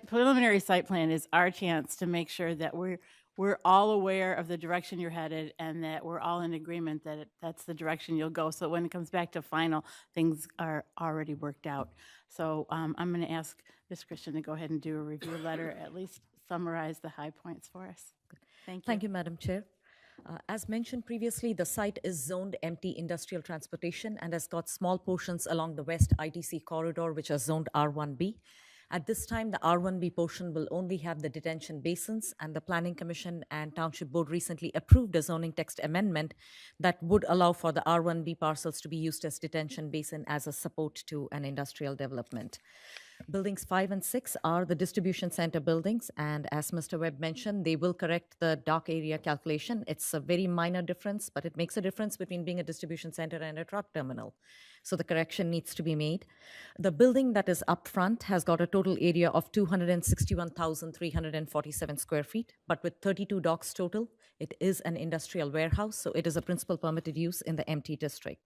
Speaker 1: preliminary site plan is our chance to make sure that we're all aware of the direction you're headed, and that we're all in agreement that that's the direction you'll go. So when it comes back to final, things are already worked out. So I'm going to ask Ms. Krishnan to go ahead and do a review letter, at least summarize the high points for us. Thank you.
Speaker 10: Thank you, Madam Chair. As mentioned previously, the site is zoned empty industrial transportation and has got small portions along the west ITC corridor, which are zoned R1B. At this time, the R1B portion will only have the detention basins, and the Planning Commission and Township Board recently approved a zoning text amendment that would allow for the R1B parcels to be used as detention basin as a support to an industrial development. Buildings 5 and 6 are the distribution center buildings, and as Mr. Webb mentioned, they will correct the dock area calculation. It's a very minor difference, but it makes a difference between being a distribution center and a truck terminal. So the correction needs to be made. The building that is up front has got a total area of 261,347 square feet, but with 32 docks total. It is an industrial warehouse, so it is a principal permitted use in the MT district.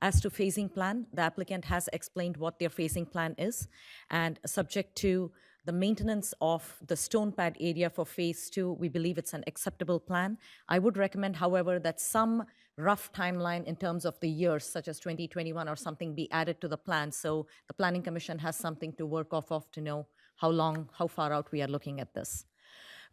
Speaker 10: As to phasing plan, the applicant has explained what their phasing plan is, and subject to the maintenance of the stone pad area for phase 2, we believe it's an acceptable plan. I would recommend, however, that some rough timeline in terms of the years, such as 2021 or something, be added to the plan, so the Planning Commission has something to work off of to know how far out we are looking at this.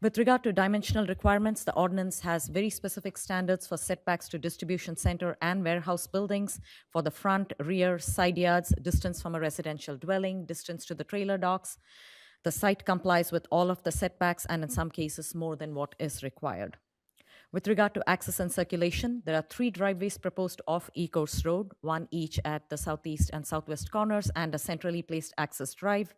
Speaker 10: With regard to dimensional requirements, the ordinance has very specific standards for setbacks to distribution center and warehouse buildings for the front, rear, side yards, distance from a residential dwelling, distance to the trailer docks. The site complies with all of the setbacks, and in some cases more than what is required. With regard to access and circulation, there are 3 driveways proposed off Ecorse Road, one each at the southeast and southwest corners, and a centrally placed access drive.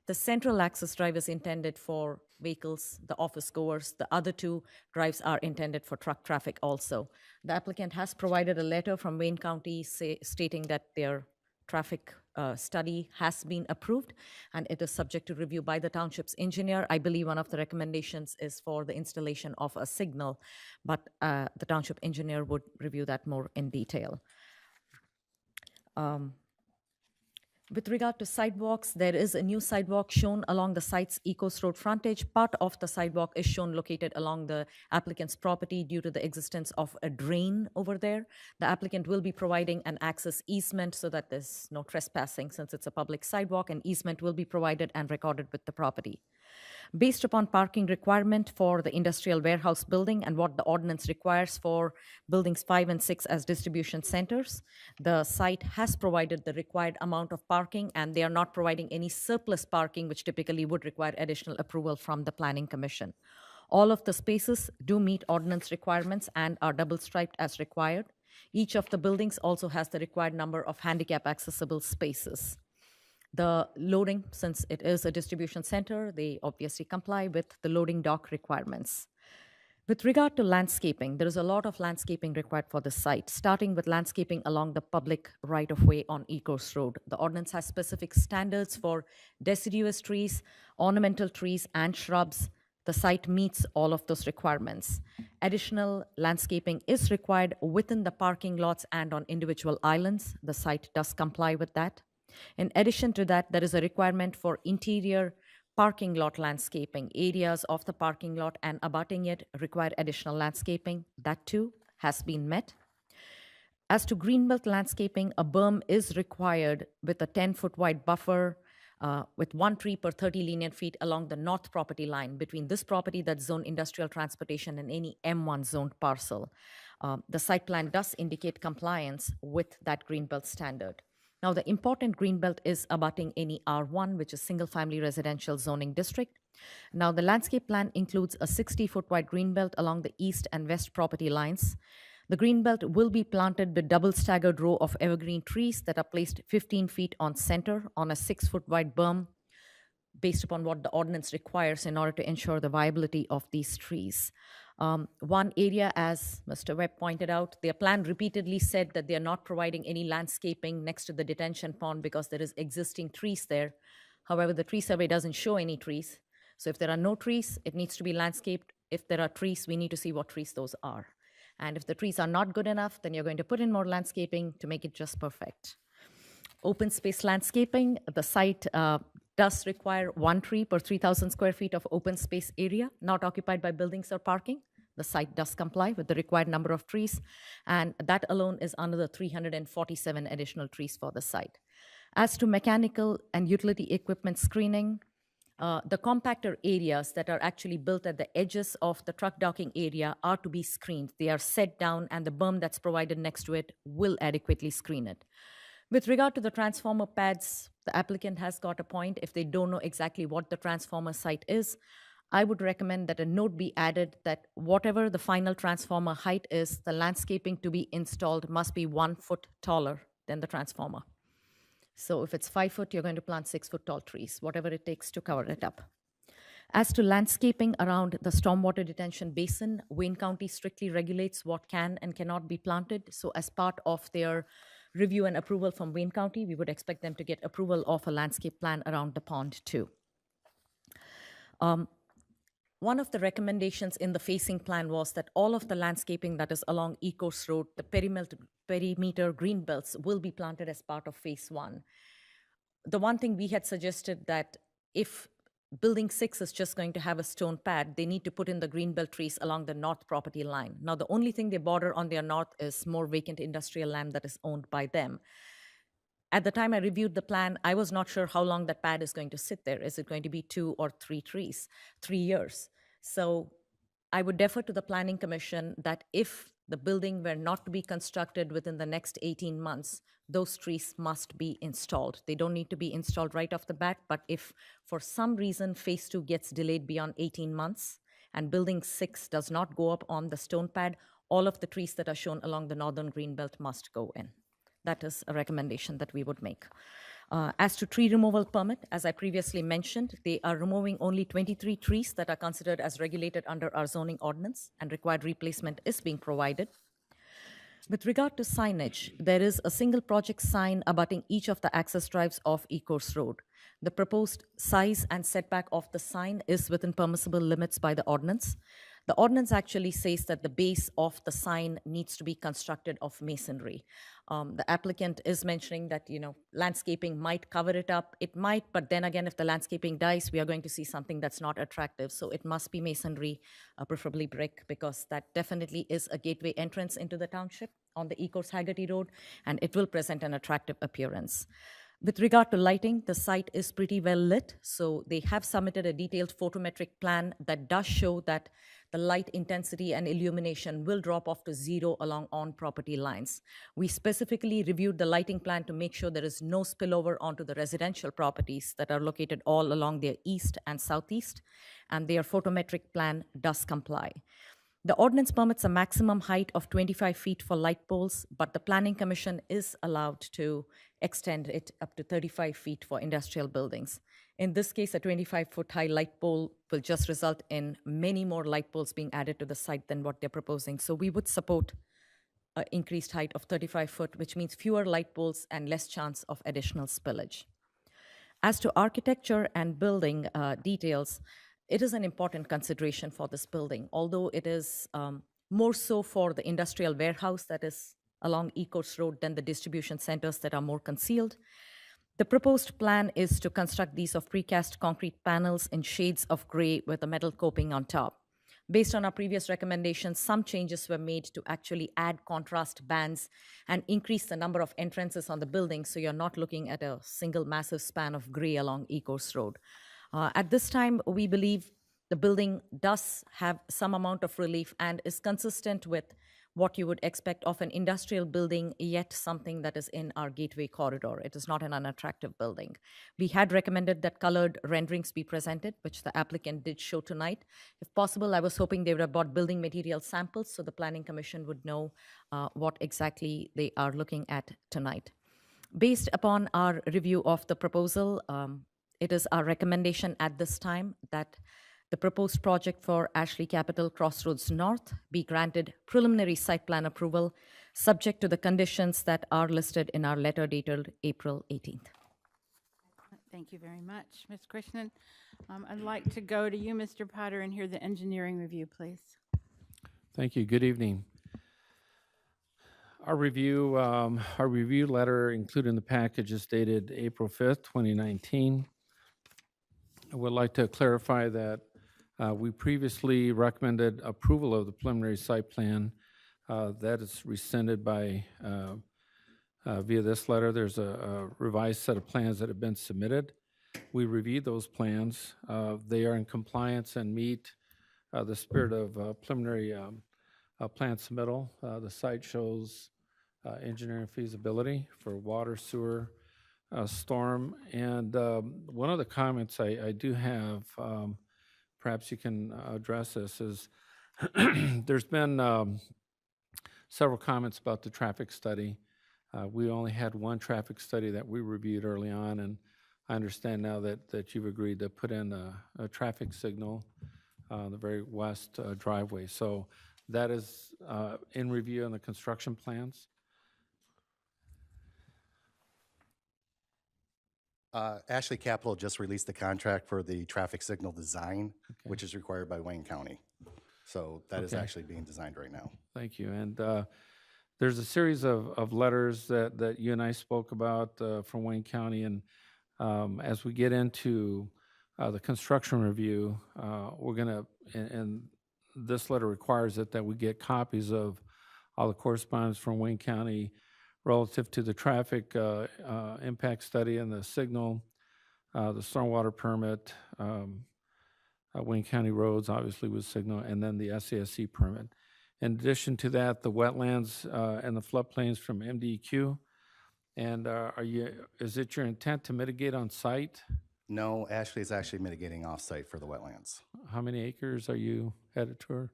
Speaker 10: The central access drive is intended for vehicles, the office goers. The other 2 drives are intended for truck traffic also. The applicant has provided a letter from Wayne County stating that their traffic study has been approved, and it is subject to review by the township's engineer. I believe one of the recommendations is for the installation of a signal, but the township engineer would review that more in detail. With regard to sidewalks, there is a new sidewalk shown along the site's Ecorse Road frontage. Part of the sidewalk is shown located along the applicant's property due to the existence of a drain over there. The applicant will be providing an access easement so that there's no trespassing, since it's a public sidewalk. An easement will be provided and recorded with the property. Based upon parking requirement for the industrial warehouse building and what the ordinance requires for buildings 5 and 6 as distribution centers, the site has provided the required amount of parking, and they are not providing any surplus parking, which typically would require additional approval from the Planning Commission. All of the spaces do meet ordinance requirements and are double striped as required. Each of the buildings also has the required number of handicap accessible spaces. The loading, since it is a distribution center, they obviously comply with the loading dock requirements. With regard to landscaping, there is a lot of landscaping required for the site, starting with landscaping along the public right-of-way on Ecorse Road. The ordinance has specific standards for deciduous trees, ornamental trees, and shrubs. The site meets all of those requirements. Additional landscaping is required within the parking lots and on individual islands. The site does comply with that. In addition to that, there is a requirement for interior parking lot landscaping. Areas of the parking lot and abutting it require additional landscaping. That too has been met. As to greenbelt landscaping, a berm is required with a 10-foot wide buffer with 1 tree per 30 linear feet along the north property line between this property that's zoned industrial transportation and any M1 zoned parcel. The site plan does indicate compliance with that greenbelt standard. Now, the important greenbelt is abutting any R1, which is single-family residential zoning district. Now, the landscape plan includes a 60-foot wide greenbelt along the east and west property lines. The greenbelt will be planted with double staggered row of evergreen trees that are placed 15 feet on center on a 6-foot wide berm based upon what the ordinance requires in order to ensure the viability of these trees. One area, as Mr. Webb pointed out, their plan repeatedly said that they are not providing any landscaping next to the detention pond because there is existing trees there. However, the tree survey doesn't show any trees. So if there are no trees, it needs to be landscaped. If there are trees, we need to see what trees those are. And if the trees are not good enough, then you're going to put in more landscaping to make it just perfect. Open space landscaping, the site does require 1 tree per 3,000 square feet of open space area, not occupied by buildings or parking. The site does comply with the required number of trees, and that alone is another 347 additional trees for the site. As to mechanical and utility equipment screening, the compactor areas that are actually built at the edges of the truck docking area are to be screened. They are set down, and the berm that's provided next to it will adequately screen it. With regard to the transformer pads, the applicant has got a point. If they don't know exactly what the transformer site is, I would recommend that a note be added that whatever the final transformer height is, the landscaping to be installed must be 1 foot taller than the transformer. So if it's 5 foot, you're going to plant 6 foot tall trees, whatever it takes to cover it up. As to landscaping around the stormwater detention basin, Wayne County strictly regulates what can and cannot be planted. So as part of their review and approval from Wayne County, we would expect them to get approval of a landscape plan around the pond too. One of the recommendations in the facing plan was that all of the landscaping that is along Ecorse Road, the perimeter green belts, will be planted as part of phase 1. The one thing we had suggested that if Building 6 is just going to have a stone pad, they need to put in the greenbelt trees along the north property line. Now, the only thing they border on their north is more vacant industrial land that is owned by them. At the time I reviewed the plan, I was not sure how long that pad is going to sit there. Is it going to be 2 or 3 years? So I would defer to the Planning Commission that if the building were not to be constructed within the next 18 months, those trees must be installed. They don't need to be installed right off the bat, but if for some reason phase 2 gets delayed beyond 18 months and building 6 does not go up on the stone pad, all of the trees that are shown along the northern greenbelt must go in. That is a recommendation that we would make. As to tree removal permit, as I previously mentioned, they are removing only 23 trees that are considered as regulated under our zoning ordinance, and required replacement is being provided. With regard to signage, there is a single project sign abutting each of the access drives of Ecorse Road. The proposed size and setback of the sign is within permissible limits by the ordinance. The ordinance actually says that the base of the sign needs to be constructed of masonry. The applicant is mentioning that, landscaping might cover it up. It might, but then again, if the landscaping dies, we are going to see something that's not attractive. So it must be masonry, preferably brick, because that definitely is a gateway entrance into the township on the Ecorse Haggerty Road, and it will present an attractive appearance. With regard to lighting, the site is pretty well lit, so they have submitted a detailed photometric plan that does show that the light intensity and illumination will drop off to 0 along on-property lines. We specifically reviewed the lighting plan to make sure there is no spillover onto the residential properties that are located all along their east and southeast, and their photometric plan does comply. The ordinance permits a maximum height of 25 feet for light poles, but the Planning Commission is allowed to extend it up to 35 feet for industrial buildings. In this case, a 25-foot high light pole will just result in many more light poles being added to the site than what they're proposing. So we would support an increased height of 35 foot, which means fewer light poles and less chance of additional spillage. As to architecture and building details, it is an important consideration for this building, although it is more so for the industrial warehouse that is along Ecorse Road than the distribution centers that are more concealed. The proposed plan is to construct these of precast concrete panels in shades of gray with a metal coping on top. Based on our previous recommendations, some changes were made to actually add contrast bands and increase the number of entrances on the building, so you're not looking at a single massive span of gray along Ecorse Road. At this time, we believe the building does have some amount of relief and is consistent with what you would expect of an industrial building, yet something that is in our gateway corridor. It is not an unattractive building. We had recommended that colored renderings be presented, which the applicant did show tonight. If possible, I was hoping they would have brought building material samples so the Planning Commission would know what exactly they are looking at tonight. Based upon our review of the proposal, it is our recommendation at this time that the proposed project for Ashley Capital Crossroads North be granted preliminary site plan approval, subject to the conditions that are listed in our letter dated April 18th.
Speaker 1: Thank you very much, Ms. Krishnan. I'd like to go to you, Mr. Potter, and hear the engineering review, please.
Speaker 5: Thank you. Good evening. Our review letter included in the package is dated April 5th, 2019. I would like to clarify that we previously recommended approval of the preliminary site plan. That is rescinded by via this letter. There's a revised set of plans that have been submitted. We reviewed those plans. They are in compliance and meet the spirit of preliminary plan submittal. The site shows engineering feasibility for water, sewer, storm. And one of the comments I do have, perhaps you can address this, is there's been several comments about the traffic study. We only had one traffic study that we reviewed early on, and I understand now that you've agreed to put in a traffic signal on the very west driveway. So that is in review in the construction plans.
Speaker 2: Ashley Capital just released the contract for the traffic signal design, which is required by Wayne County. So that is actually being designed right now.
Speaker 5: Thank you. And there's a series of letters that you and I spoke about from Wayne County. And as we get into the construction review, we're going to, and this letter requires it, that we get copies of all the correspondence from Wayne County relative to the traffic impact study and the signal, the stormwater permit, Wayne County roads, obviously with signal, and then the SASC permit. In addition to that, the wetlands and the floodplains from MDEQ. And is it your intent to mitigate on site?
Speaker 2: No, Ashley is actually mitigating off-site for the wetlands.
Speaker 5: How many acres are you headed toward?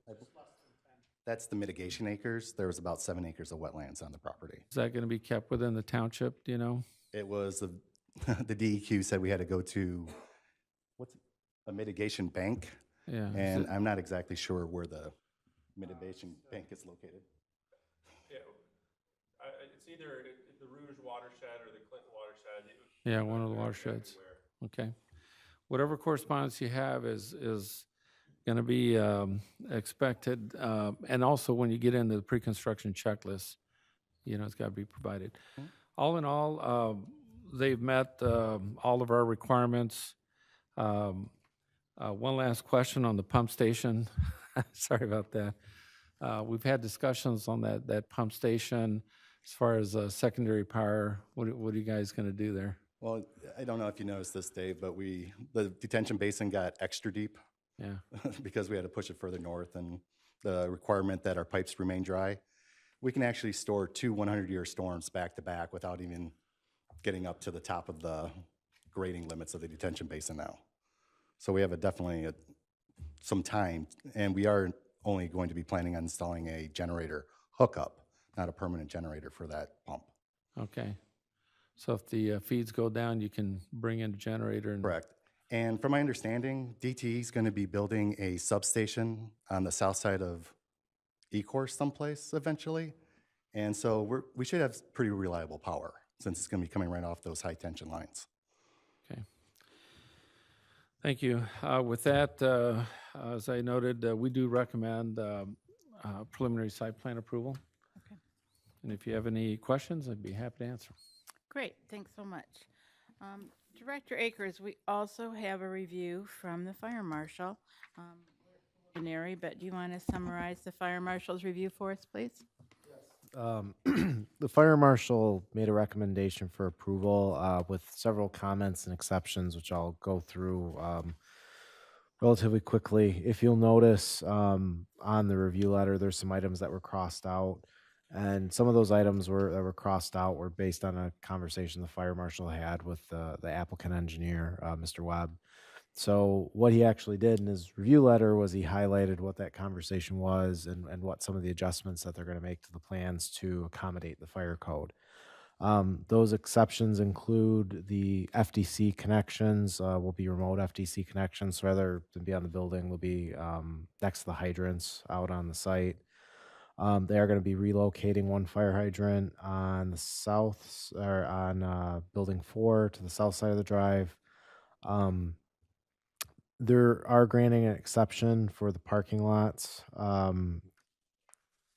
Speaker 2: That's the mitigation acres. There was about 7 acres of wetlands on the property.
Speaker 5: Is that going to be kept within the township, do you know?
Speaker 2: It was, the DEQ said we had to go to, a mitigation bank.
Speaker 5: Yeah.
Speaker 2: And I'm not exactly sure where the mitigation bank is located.
Speaker 14: Yeah, it's either the Rouge watershed or the Clinton watershed.
Speaker 5: Yeah, one of the watersheds. Okay. Whatever correspondence you have is going to be expected. And also when you get into the pre-construction checklist, it's got to be provided.
Speaker 2: Mm-hmm.
Speaker 5: All in all, they've met all of our requirements. One last question on the pump station. Sorry about that. We've had discussions on that pump station as far as secondary power. What are you guys going to do there?
Speaker 2: Well, I don't know if you noticed this, Dave, but the detention basin got extra deep.
Speaker 5: Yeah.
Speaker 2: Because we had to push it further north, and the requirement that our pipes remain dry. We can actually store 2 100-year storms back to back without even getting up to the top of the grading limits of the detention basin now. So we have definitely some time, and we are only going to be planning on installing a generator hookup, not a permanent generator for that pump.
Speaker 5: Okay. So if the feeds go down, you can bring in a generator.
Speaker 2: Correct. And from my understanding, DTE is going to be building a substation on the south side of Ecorse someplace eventually. And so we should have pretty reliable power since it's going to be coming right off those high tension lines.
Speaker 5: Okay. Thank you. With that, as I noted, we do recommend preliminary site plan approval.
Speaker 1: Okay.
Speaker 5: And if you have any questions, I'd be happy to answer.
Speaker 1: Great, thanks so much. Director Akers, we also have a review from the fire marshal. Preliminary, but do you want to summarize the fire marshal's review for us, please?
Speaker 7: The fire marshal made a recommendation for approval with several comments and exceptions, which I'll go through relatively quickly. If you'll notice on the review letter, there's some items that were crossed out. And some of those items that were crossed out were based on a conversation the fire marshal had with the applicant engineer, Mr. Webb. So what he actually did in his review letter was he highlighted what that conversation was and what some of the adjustments that they're going to make to the plans to accommodate the fire code. Those exceptions include the FDC connections, will be remote FDC connections. So rather than be on the building, will be next to the hydrants out on the site. They are going to be relocating one fire hydrant on the south, or on building 4 to the south side of the drive. There are granting an exception for the parking lots.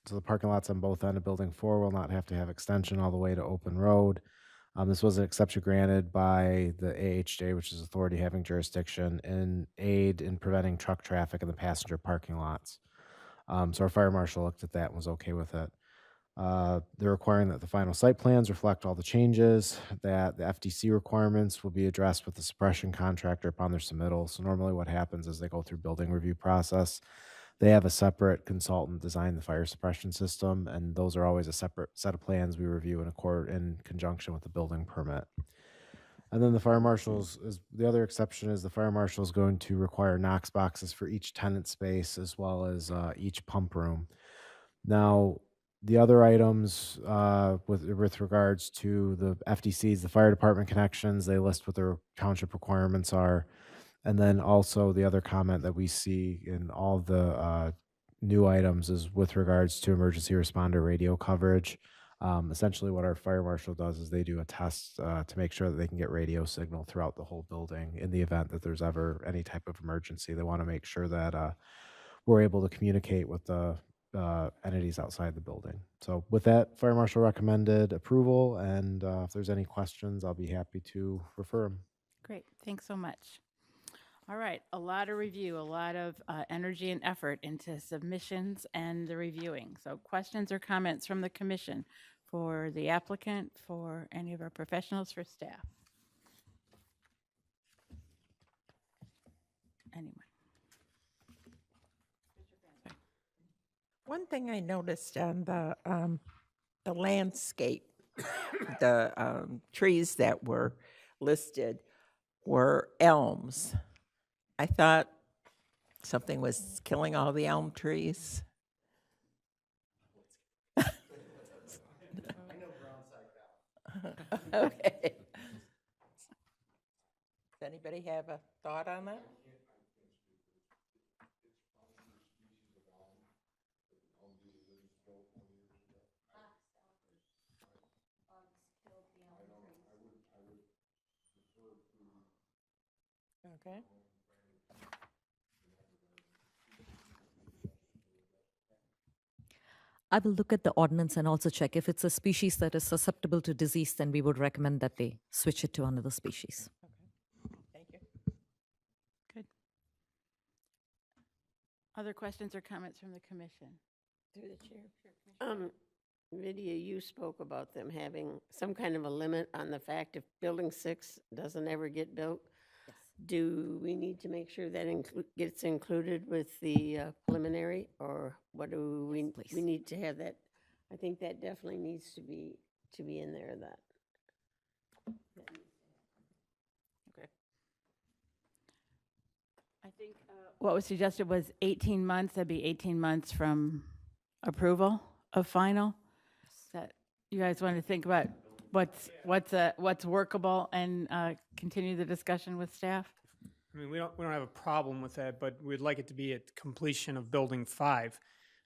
Speaker 7: So the parking lots on both ends of building 4 will not have to have extension all the way to open road. This was an exception granted by the AHJ, which is authority having jurisdiction, in aid in preventing truck traffic in the passenger parking lots. So our fire marshal looked at that and was okay with it. They're requiring that the final site plans reflect all the changes, that the FDC requirements will be addressed with the suppression contractor upon their submittal. So normally what happens is they go through building review process. They have a separate consultant design the fire suppression system, and those are always a separate set of plans we review in conjunction with the building permit. And then the fire marshals, the other exception is the fire marshal is going to require Knox boxes for each tenant space as well as each pump room. Now, the other items with regards to the FDCs, the fire department connections, they list what their township requirements are. And then also the other comment that we see in all the new items is with regards to emergency responder radio coverage. Essentially what our fire marshal does is they do a test to make sure that they can get radio signal throughout the whole building in the event that there's ever any type of emergency. They want to make sure that we're able to communicate with the entities outside the building. So with that, fire marshal recommended approval, and if there's any questions, I'll be happy to refer them.
Speaker 1: Great, thanks so much. All right, a lot of review, a lot of energy and effort into submissions and the reviewing. So questions or comments from the commission for the applicant, for any of our professionals, for staff? Anyone?
Speaker 17: One thing I noticed on the landscape, the trees that were listed were elms. I thought something was killing all the elm trees. Okay. Does anybody have a thought on that? Okay.
Speaker 10: I will look at the ordinance and also check if it's a species that is susceptible to disease, then we would recommend that they switch it to another species.
Speaker 17: Thank you.
Speaker 1: Good. Other questions or comments from the commission?
Speaker 3: Through the chair. Lydia, you spoke about them having some kind of a limit on the fact if Building 6 doesn't ever get built.
Speaker 10: Yes.
Speaker 3: Do we need to make sure that gets included with the preliminary, or what do we, we need to have that? I think that definitely needs to be in there, that. Okay.
Speaker 1: I think what was suggested was 18 months. That'd be 18 months from approval of final. That you guys want to think about what's workable and continue the discussion with staff?
Speaker 6: I mean, we don't have a problem with that, but we'd like it to be at completion of building 5.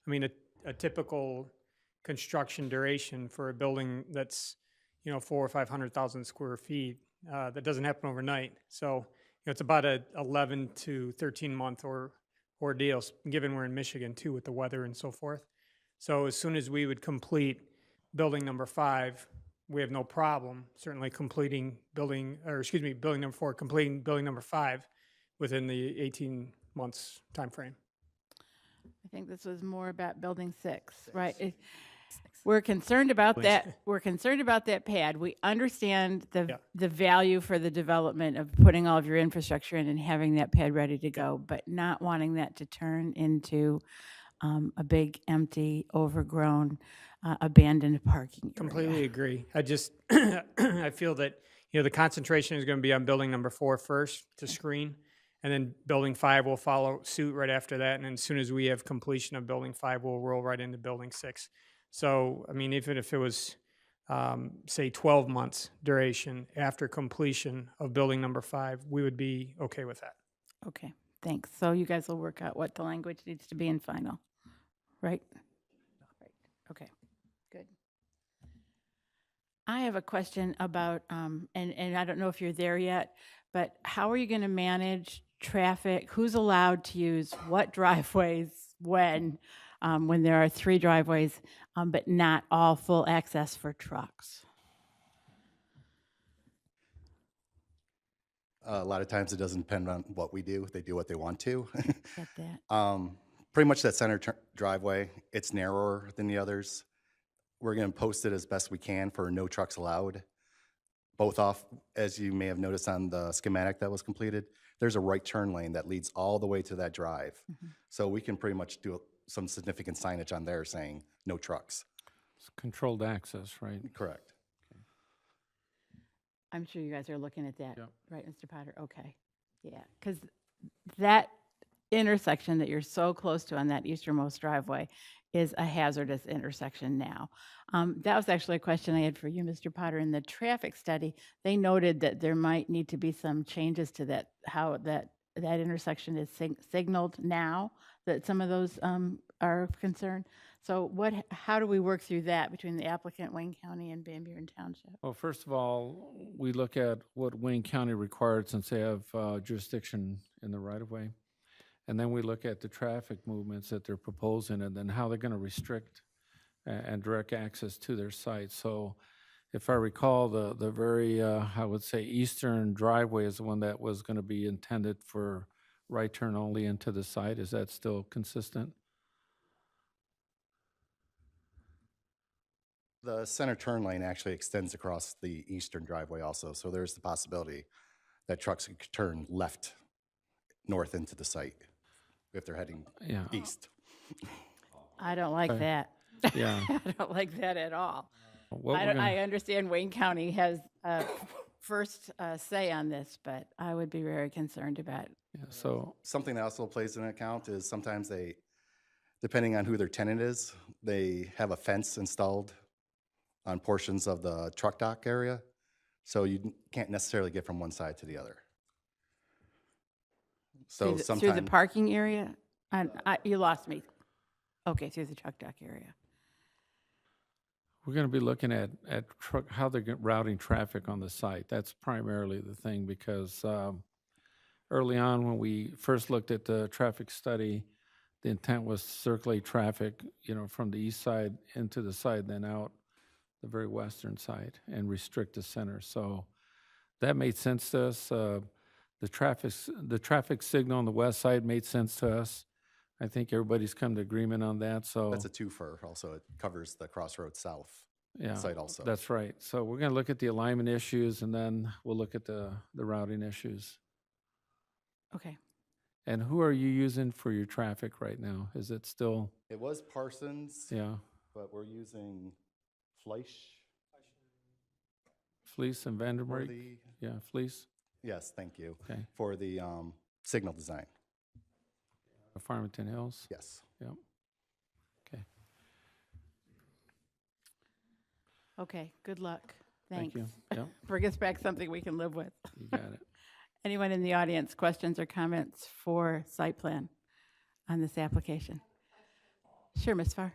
Speaker 6: I mean, a typical construction duration for a building that's, 400,000 or 500,000 square feet, that doesn't happen overnight. So, it's about a 11 to 13 month ordeal, given we're in Michigan too with the weather and so forth. So as soon as we would complete building number 5, we have no problem certainly completing building number 4, completing building number 5 within the 18 months time frame.
Speaker 1: I think this was more about building 6, right? We're concerned about that. We're concerned about that pad. We understand the value for the development of putting all of your infrastructure in and having that pad ready to go, but not wanting that to turn into a big, empty, overgrown, abandoned parking area.
Speaker 6: Completely agree. I just, I feel that, the concentration is going to be on building number 4 first to screen, and then building 5 will follow suit right after that. And then as soon as we have completion of building 5, we'll roll right into building 6. So, I mean, even if it was, say, 12 months duration after completion of building number 5, we would be okay with that.
Speaker 1: Okay, thanks. So you guys will work out what the language needs to be in final, right? Right, okay, good. I have a question about, and I don't know if you're there yet, but how are you going to manage traffic? Who's allowed to use what driveways when there are 3 driveways, but not all full access for trucks?
Speaker 2: A lot of times it doesn't depend on what we do. They do what they want to.
Speaker 1: Get that.
Speaker 2: Pretty much that center driveway, it's narrower than the others. We're going to post it as best we can for no trucks allowed. Both off, as you may have noticed on the schematic that was completed, there's a right turn lane that leads all the way to that drive. So we can pretty much do some significant signage on there saying no trucks.
Speaker 5: It's controlled access, right?
Speaker 2: Correct.
Speaker 1: I'm sure you guys are looking at that,
Speaker 5: Yep.
Speaker 1: right, Mr. Potter? Okay, yeah, because that intersection that you're so close to on that easternmost driveway is a hazardous intersection now. That was actually a question I had for you, Mr. Potter. In the traffic study, they noted that there might need to be some changes to that, how that intersection is signaled now, that some of those are of concern. So how do we work through that between the applicant, Wayne County, and Van Buren Township?
Speaker 5: Well, first of all, we look at what Wayne County required since they have jurisdiction in the right-of-way. And then we look at the traffic movements that they're proposing and then how they're going to restrict and direct access to their site. So if I recall, the very, I would say, eastern driveway is the one that was going to be intended for right turn only into the site. Is that still consistent?
Speaker 2: The center turn lane actually extends across the eastern driveway also, so there's the possibility that trucks could turn left, north into the site if they're heading east.
Speaker 1: I don't like that.
Speaker 5: Yeah.
Speaker 1: I don't like that at all.
Speaker 5: What
Speaker 1: I understand Wayne County has first say on this, but I would be very concerned about it.
Speaker 5: Yeah, so
Speaker 2: something that also plays in account is sometimes they, depending on who their tenant is, they have a fence installed on portions of the truck dock area, so you can't necessarily get from one side to the other. So
Speaker 1: through the parking area? You lost me. Okay, through the truck dock area.
Speaker 5: we're going to be looking at how they're routing traffic on the site. That's primarily the thing, because early on when we first looked at the traffic study, the intent was to circulate traffic, from the east side into the site, then out the very western side and restrict the center. So that made sense to us. The traffic signal on the west side made sense to us. I think everybody's come to agreement on that. So
Speaker 2: that's a twofer. Also, it covers the Crossroads South site also.
Speaker 5: That's right. So we're going to look at the alignment issues, and then we'll look at the routing issues.
Speaker 1: Okay.
Speaker 5: And who are you using for your traffic right now? Is it still?
Speaker 2: It was Parsons.
Speaker 5: Yeah.
Speaker 2: But we're using Fleisch
Speaker 5: and Vanderburg? Yeah, Fleiss.
Speaker 2: Yes, thank you.
Speaker 5: Okay.
Speaker 2: For the signal design.
Speaker 5: Farmington Hills?
Speaker 2: Yes.
Speaker 5: Yep. Okay.
Speaker 1: Okay, good luck. Thanks.
Speaker 5: Thank you. Yep.
Speaker 1: Bring us back something we can live with.
Speaker 5: You got it.
Speaker 1: Anyone in the audience, questions or comments for site plan on this application? Sure, Ms. Farr.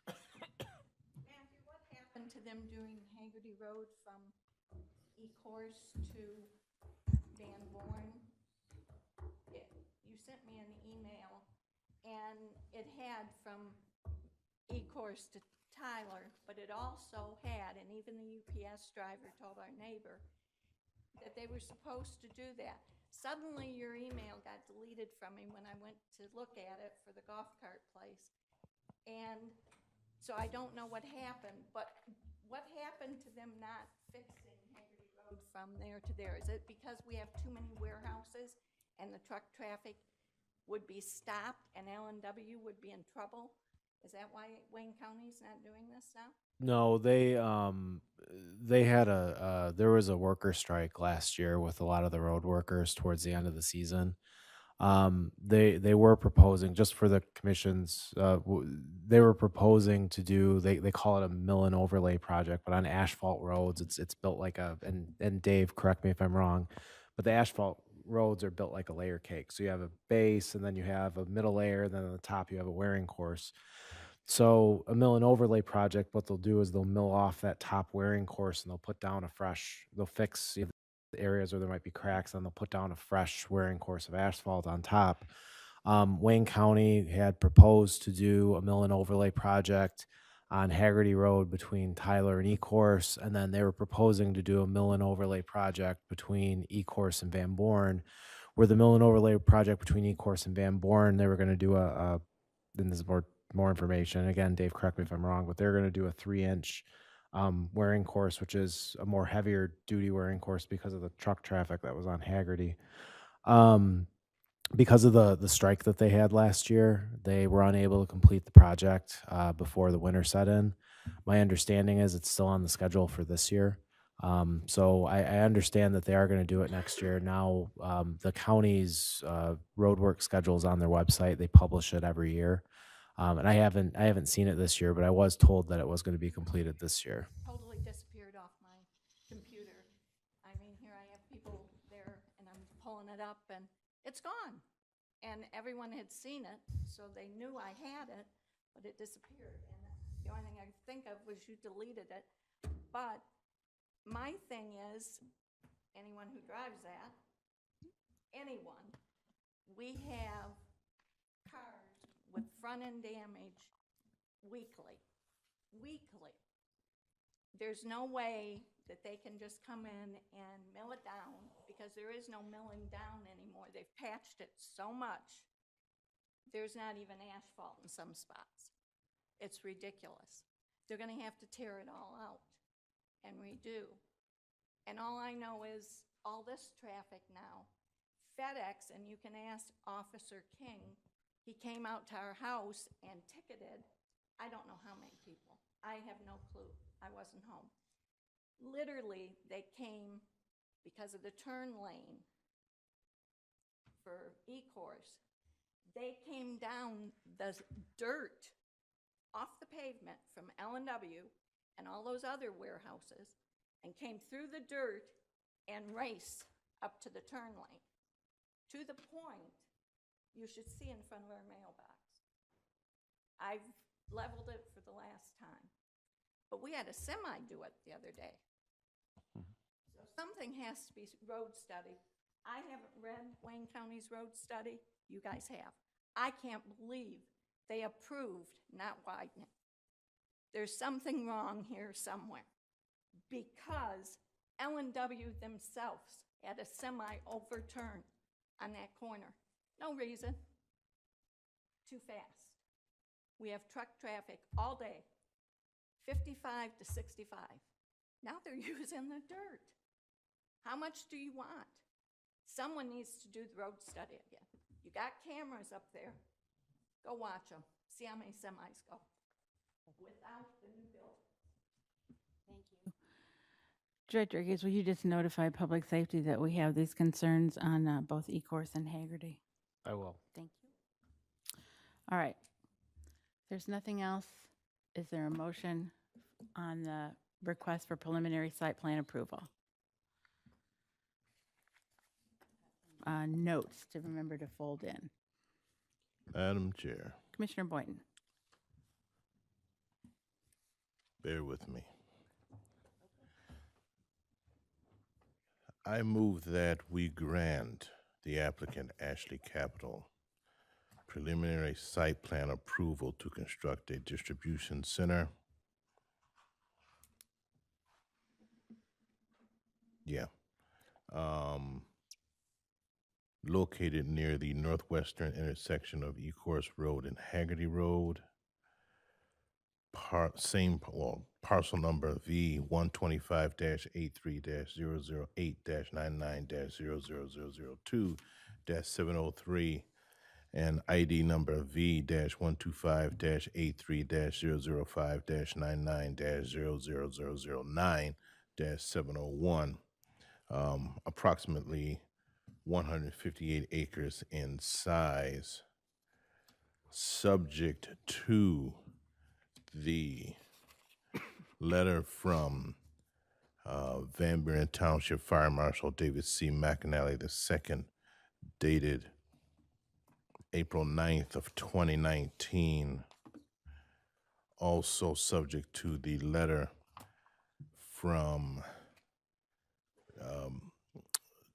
Speaker 9: Matthew, what happened to them doing Haggerty Road from Ecorse to Van Born? You sent me an email, and it had from Ecorse to Tyler, but it also had, and even the UPS driver told our neighbor, that they were supposed to do that. Suddenly, your email got deleted from me when I went to look at it for the golf cart place. And so I don't know what happened, but what happened to them not fixing Haggerty Road from there to there? Is it because we have too many warehouses and the truck traffic would be stopped and L&W would be in trouble? Is that why Wayne County's not doing this now?
Speaker 7: No, they had there was a worker strike last year with a lot of the road workers towards the end of the season. They were proposing, just for the commissions, they were proposing to do, they call it a mill and overlay project, but on asphalt roads, it's built like and Dave, correct me if I'm wrong, but the asphalt roads are built like a layer cake. So you have a base, and then you have a middle layer, and then on the top you have a wearing course. So a mill and overlay project, what they'll do is they'll mill off that top wearing course, and they'll put down they'll fix the areas where there might be cracks, and they'll put down a fresh wearing course of asphalt on top. Wayne County had proposed to do a mill and overlay project on Haggerty Road between Tyler and Ecorse, and then they were proposing to do a mill and overlay project between Ecorse and Van Born, where the mill and overlay project between Ecorse and Van Born, they were going to do and this is more information. Again, Dave, correct me if I'm wrong, but they're going to do a 3-inch wearing course, which is a more heavier duty wearing course because of the truck traffic that was on Haggerty. Because of the strike that they had last year, they were unable to complete the project before the winter set in. My understanding is it's still on the schedule for this year. So I understand that they are going to do it next year. Now, the county's roadwork schedule is on their website. They publish it every year. And I haven't seen it this year, but I was told that it was going to be completed this year.
Speaker 9: Totally disappeared off my computer. I mean, here I have people there, and I'm pulling it up, and it's gone. And everyone had seen it, so they knew I had it, but it disappeared. And the only thing I could think of was you deleted it. But my thing is, anyone who drives that, anyone, we have cars with front-end damage weekly. There's no way that they can just come in and mill it down, because there is no milling down anymore. They've patched it so much, there's not even asphalt in some spots. It's ridiculous. They're gonna have to tear it all out and redo. And all I know is all this traffic now, FedEx, and you can ask Officer King, he came out to our house and ticketed, I don't know how many people. I have no clue. I wasn't home. Literally, they came because of the turn lane for Ecorse. They came down the dirt off the pavement from L&W and all those other warehouses and came through the dirt and raced up to the turn lane, to the point you should see in front of our mailbox. I've leveled it for the last time. But we had a semi do it the other day. So something has to be road study. I haven't read Wayne County's road study. You guys have. I can't believe they approved not widening. There's something wrong here somewhere, because L&W themselves had a semi overturn on that corner. No reason. Too fast. We have truck traffic all day, 55 to 65. Now they're using the dirt. How much do you want? Someone needs to do the road study again. You got cameras up there. Go watch them. See how many semis go without the new building.
Speaker 1: Thank you. Director Gies, will you just notify Public Safety that we have these concerns on both Ecorse and Haggerty?
Speaker 7: I will.
Speaker 1: Thank you. All right. If there's nothing else, is there a motion on the request for preliminary site plan approval? Notes to remember to fold in.
Speaker 16: Madam Chair,
Speaker 1: Commissioner Boynton.
Speaker 16: bear with me. I move that we grant the applicant Ashley Capital preliminary site plan approval to construct a distribution center. Located near the northwestern intersection of Ecorse Road and Haggerty Road, parcel number V 125-83-008-99-0002-703 and ID number V 125-83-005-99-00009-701, approximately 158 acres in size, subject to the letter from Van Buren Township Fire Marshal David C. McAnally II, dated April 9th of 2019. Also subject to the letter from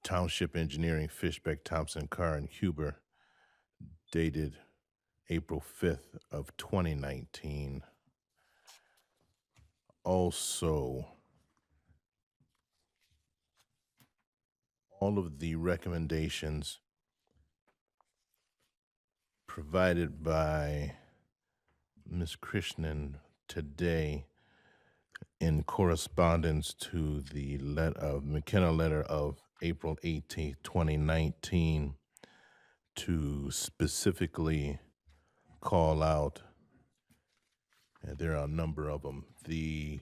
Speaker 16: Township Engineering Fishbeck, Thompson, Carr, and Huber, dated April 5th of 2019. Also, all of the recommendations provided by Ms. Krishnan today in correspondence to the McKenna letter of April 18th, 2019, to specifically call out, and there are a number of them, the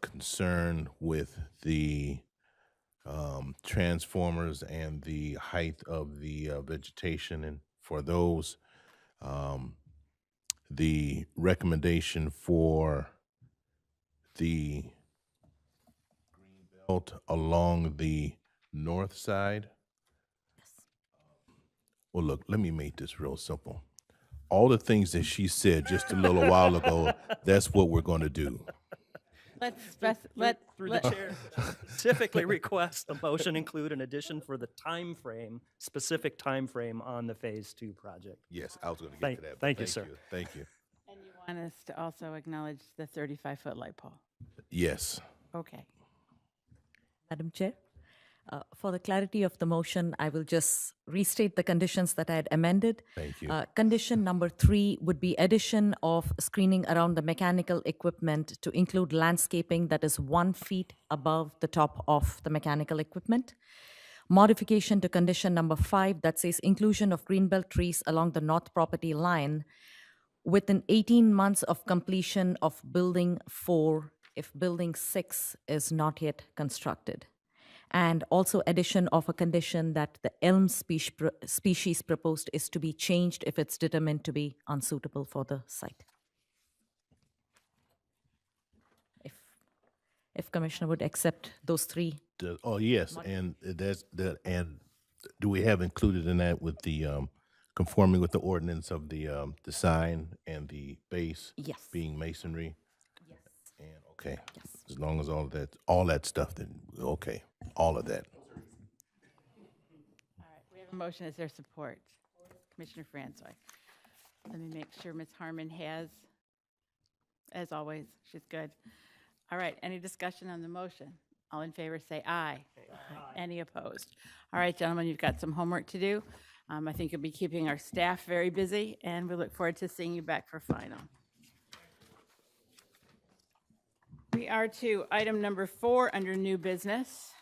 Speaker 16: concern with the transformers and the height of the vegetation, and for those, the recommendation for the green belt along the north side. Well, look, let me make this real simple. All the things that she said just a little while ago, that's what we're going to do.
Speaker 15: Through the chair, typically request a motion include an addition for the time frame, specific time frame on the Phase 2 project.
Speaker 16: Yes, I was going to get to that.
Speaker 15: Thank you, sir.
Speaker 16: Thank you.
Speaker 1: And you want us to also acknowledge the 35-foot light pole?
Speaker 16: Yes.
Speaker 1: Okay.
Speaker 10: Madam Chair, for the clarity of the motion, I will just restate the conditions that I had amended.
Speaker 16: Thank you.
Speaker 10: Condition number 3 would be addition of screening around the mechanical equipment to include landscaping that is 1 feet above the top of the mechanical equipment. Modification to condition number 5 that says inclusion of greenbelt trees along the north property line within 18 months of completion of building 4 if building 6 is not yet constructed. And also addition of a condition that the elm species proposed is to be changed if it's determined to be unsuitable for the site. If Commissioner would accept those 3.
Speaker 16: Oh, yes, and that's the, and do we have included in that with the conforming with the ordinance of the sign and the base?
Speaker 10: Yes.
Speaker 16: Being masonry?
Speaker 10: Yes.
Speaker 16: And okay.
Speaker 10: Yes.
Speaker 16: As long as all that stuff, then okay, all of that.
Speaker 1: All right, we have a motion. Is there support? Commissioner Francois. Let me make sure Ms. Harmon has, as always, she's good. All right, any discussion on the motion? All in favor say aye. Any opposed? All right, gentlemen, you've got some homework to do. I think you'll be keeping our staff very busy, and we look forward to seeing you back for final. We are to item number 4 under new business.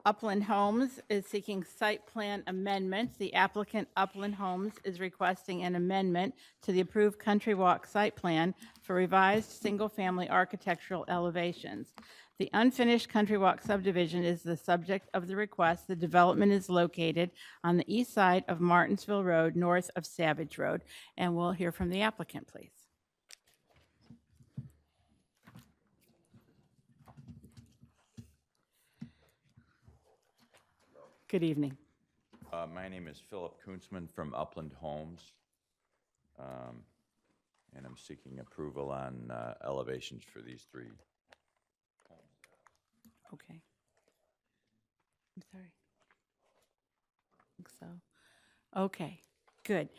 Speaker 1: Upland Homes is seeking site plan amendments. The applicant, Upland Homes, is requesting an amendment to the approved Country Walk site plan for revised single-family architectural elevations. The unfinished Country Walk subdivision is the subject of the request. The development is located on the east side of Martinsville Road, north of Savage Road. And we'll hear from the applicant, please. Good evening.
Speaker 18: My name is Philip Kunzman from Upland Homes, and I'm seeking approval on elevations for these 3 homes.
Speaker 1: Okay. I'm sorry. I think so. Okay, good.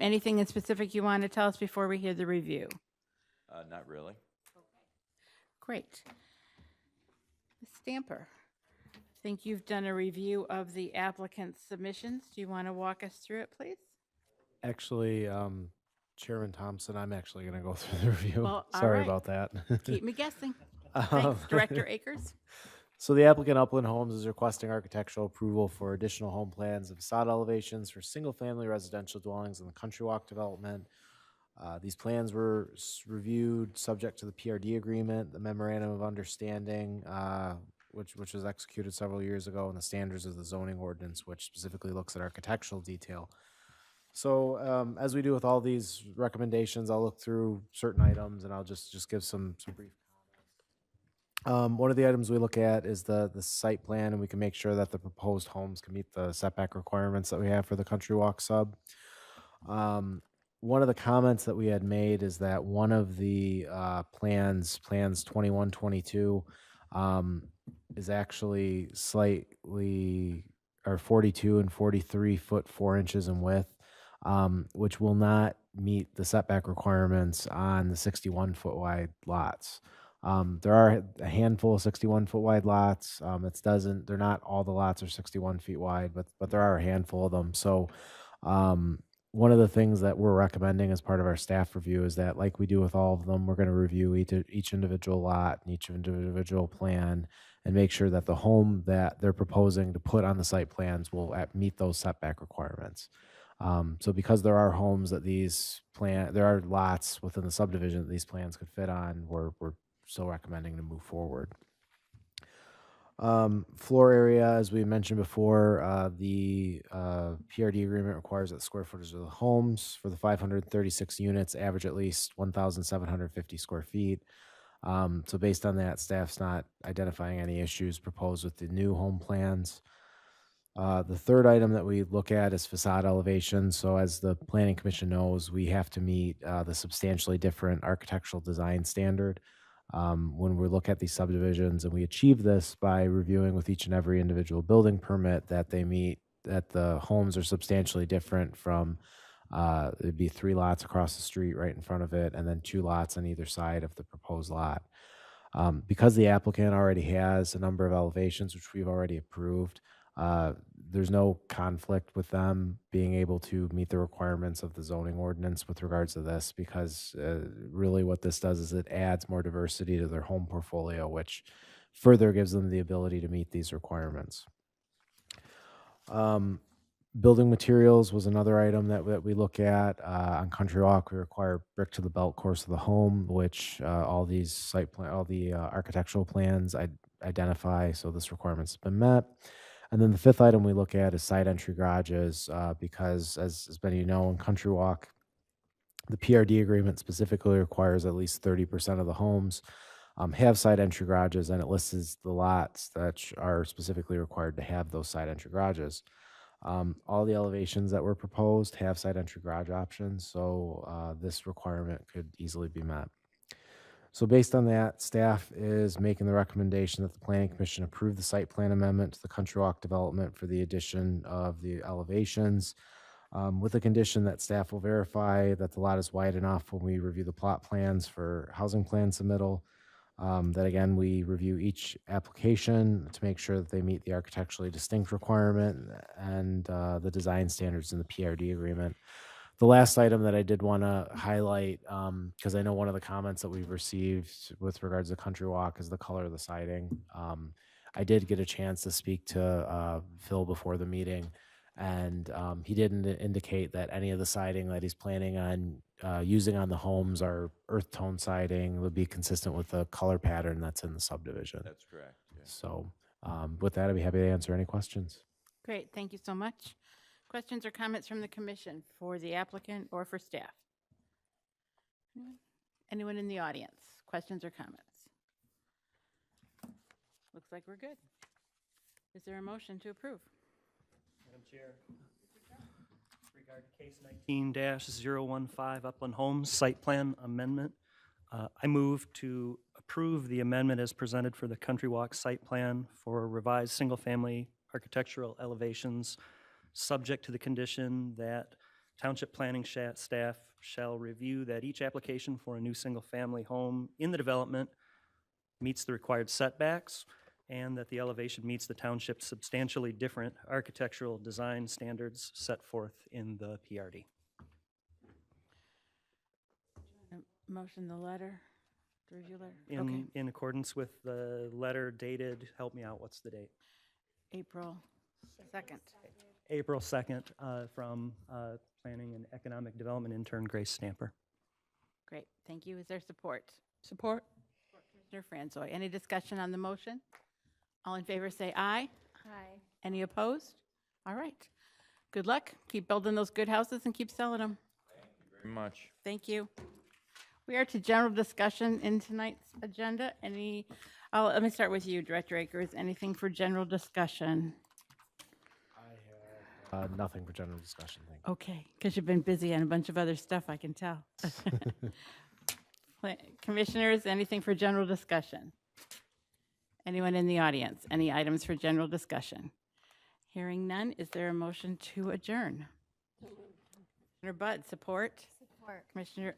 Speaker 1: Anything in specific you want to tell us before we hear the review?
Speaker 18: Not really.
Speaker 1: Great. Ms. Stamper, I think you've done a review of the applicant's submissions. Do you want to walk us through it, please?
Speaker 7: Actually, Chairman Thompson, I'm actually going to go through the review.
Speaker 1: Well, all
Speaker 7: Sorry
Speaker 1: right.
Speaker 7: about that.
Speaker 1: Keep me guessing. Thanks, Director Akers.
Speaker 7: So the applicant Upland Homes is requesting architectural approval for additional home plans and facade elevations for single-family residential dwellings in the Country Walk development. These plans were reviewed subject to the PRD agreement, the memorandum of understanding, which was executed several years ago, and the standards of the zoning ordinance, which specifically looks at architectural detail. So as we do with all these recommendations, I'll look through certain items and I'll just give some brief comments. One of the items we look at is the site plan, and we can make sure that the proposed homes can meet the setback requirements that we have for the Country Walk sub. One of the comments that we had made is that one of the plans 2122, is actually slightly, or 42 and 43 foot 4 inches in width, which will not meet the setback requirements on the 61 foot wide lots. There are a handful of 61 foot wide lots. They're not all the lots are 61 feet wide, but there are a handful of them. So one of the things that we're recommending as part of our staff review is that, like we do with all of them, we're going to review each individual lot and each individual plan and make sure that the home that they're proposing to put on the site plans will meet those setback requirements. So because there are homes that there are lots within the subdivision that these plans could fit on, we're still recommending to move forward. Floor area, as we mentioned before, the PRD agreement requires that the square footage of the homes for the 536 units average at least 1,750 square feet. So based on that, staff's not identifying any issues proposed with the new home plans. The third item that we look at is facade elevation. So as the Planning Commission knows, we have to meet the substantially different architectural design standard when we look at these subdivisions, and we achieve this by reviewing with each and every individual building permit that the homes are substantially different from, it'd be 3 lots across the street right in front of it, and then 2 lots on either side of the proposed lot. Because the applicant already has a number of elevations, which we've already approved, there's no conflict with them being able to meet the requirements of the zoning ordinance with regards to this, because really what this does is it adds more diversity to their home portfolio, which further gives them the ability to meet these requirements. Building materials was another item that we look at. On Country Walk, we require brick to the belt course of the home, which all the architectural plans identify, so this requirement's been met. And then the fifth item we look at is side entry garages, because as many of you know, in Country Walk, the PRD agreement specifically requires at least 30% of the homes have side entry garages, and it lists the lots that are specifically required to have those side entry garages. All the elevations that were proposed have side entry garage options, so this requirement could easily be met. So based on that, staff is making the recommendation that the Planning Commission approve the site plan amendment to the Country Walk development for the addition of the elevations, with the condition that staff will verify that the lot is wide enough when we review the plot plans for housing plan submittal. That again, we review each application to make sure that they meet the architecturally distinct requirement and the design standards in the PRD agreement. The last item that I did want to highlight, because I know one of the comments that we've received with regards to Country Walk is the color of the siding. I did get a chance to speak to Phil before the meeting, and he didn't indicate that any of the siding that he's planning on using on the homes are earth tone siding, would be consistent with the color pattern that's in the subdivision.
Speaker 18: That's correct. Yeah.
Speaker 7: So with that, I'd be happy to answer any questions.
Speaker 1: Great, thank you so much. Questions or comments from the commission for the applicant or for staff? Anyone in the audience? Questions or comments? Looks like we're good. Is there a motion to approve?
Speaker 15: Madam Chair, with regard to case 19-015 Upland Homes Site Plan Amendment, I move to approve the amendment as presented for the Country Walk site plan for revised single-family architectural elevations, subject to the condition that Township Planning staff shall review that each application for a new single-family home in the development meets the required setbacks, and that the elevation meets the township's substantially different architectural design standards set forth in the PRD.
Speaker 1: Motion the letter, the review letter? Okay,
Speaker 15: In accordance with the letter dated, help me out, what's the date?
Speaker 1: April 2nd.
Speaker 15: April 2nd, from Planning and Economic Development intern Grace Stamper.
Speaker 1: Great, thank you. Is there support?
Speaker 12: Support.
Speaker 1: Commissioner Franzoy, any discussion on the motion? All in favor say aye.
Speaker 13: Aye.
Speaker 1: Any opposed? All right. Good luck. Keep building those good houses and keep selling them.
Speaker 18: Very much.
Speaker 1: Thank you. We are to general discussion in tonight's agenda. Let me start with you, Director Akers. Anything for general discussion?
Speaker 7: Nothing for general discussion, thank you.
Speaker 1: Okay, because you've been busy on a bunch of other stuff, I can tell. Commissioners, anything for general discussion? Anyone in the audience? Any items for general discussion? Hearing none, is there a motion to adjourn? Commissioner Budd, support?
Speaker 13: Support.
Speaker 1: Commissioner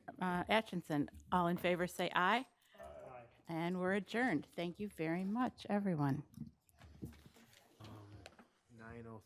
Speaker 1: Atchison, all in favor say aye. Aye. And we're adjourned. Thank you very much, everyone.
Speaker 7: 9:03.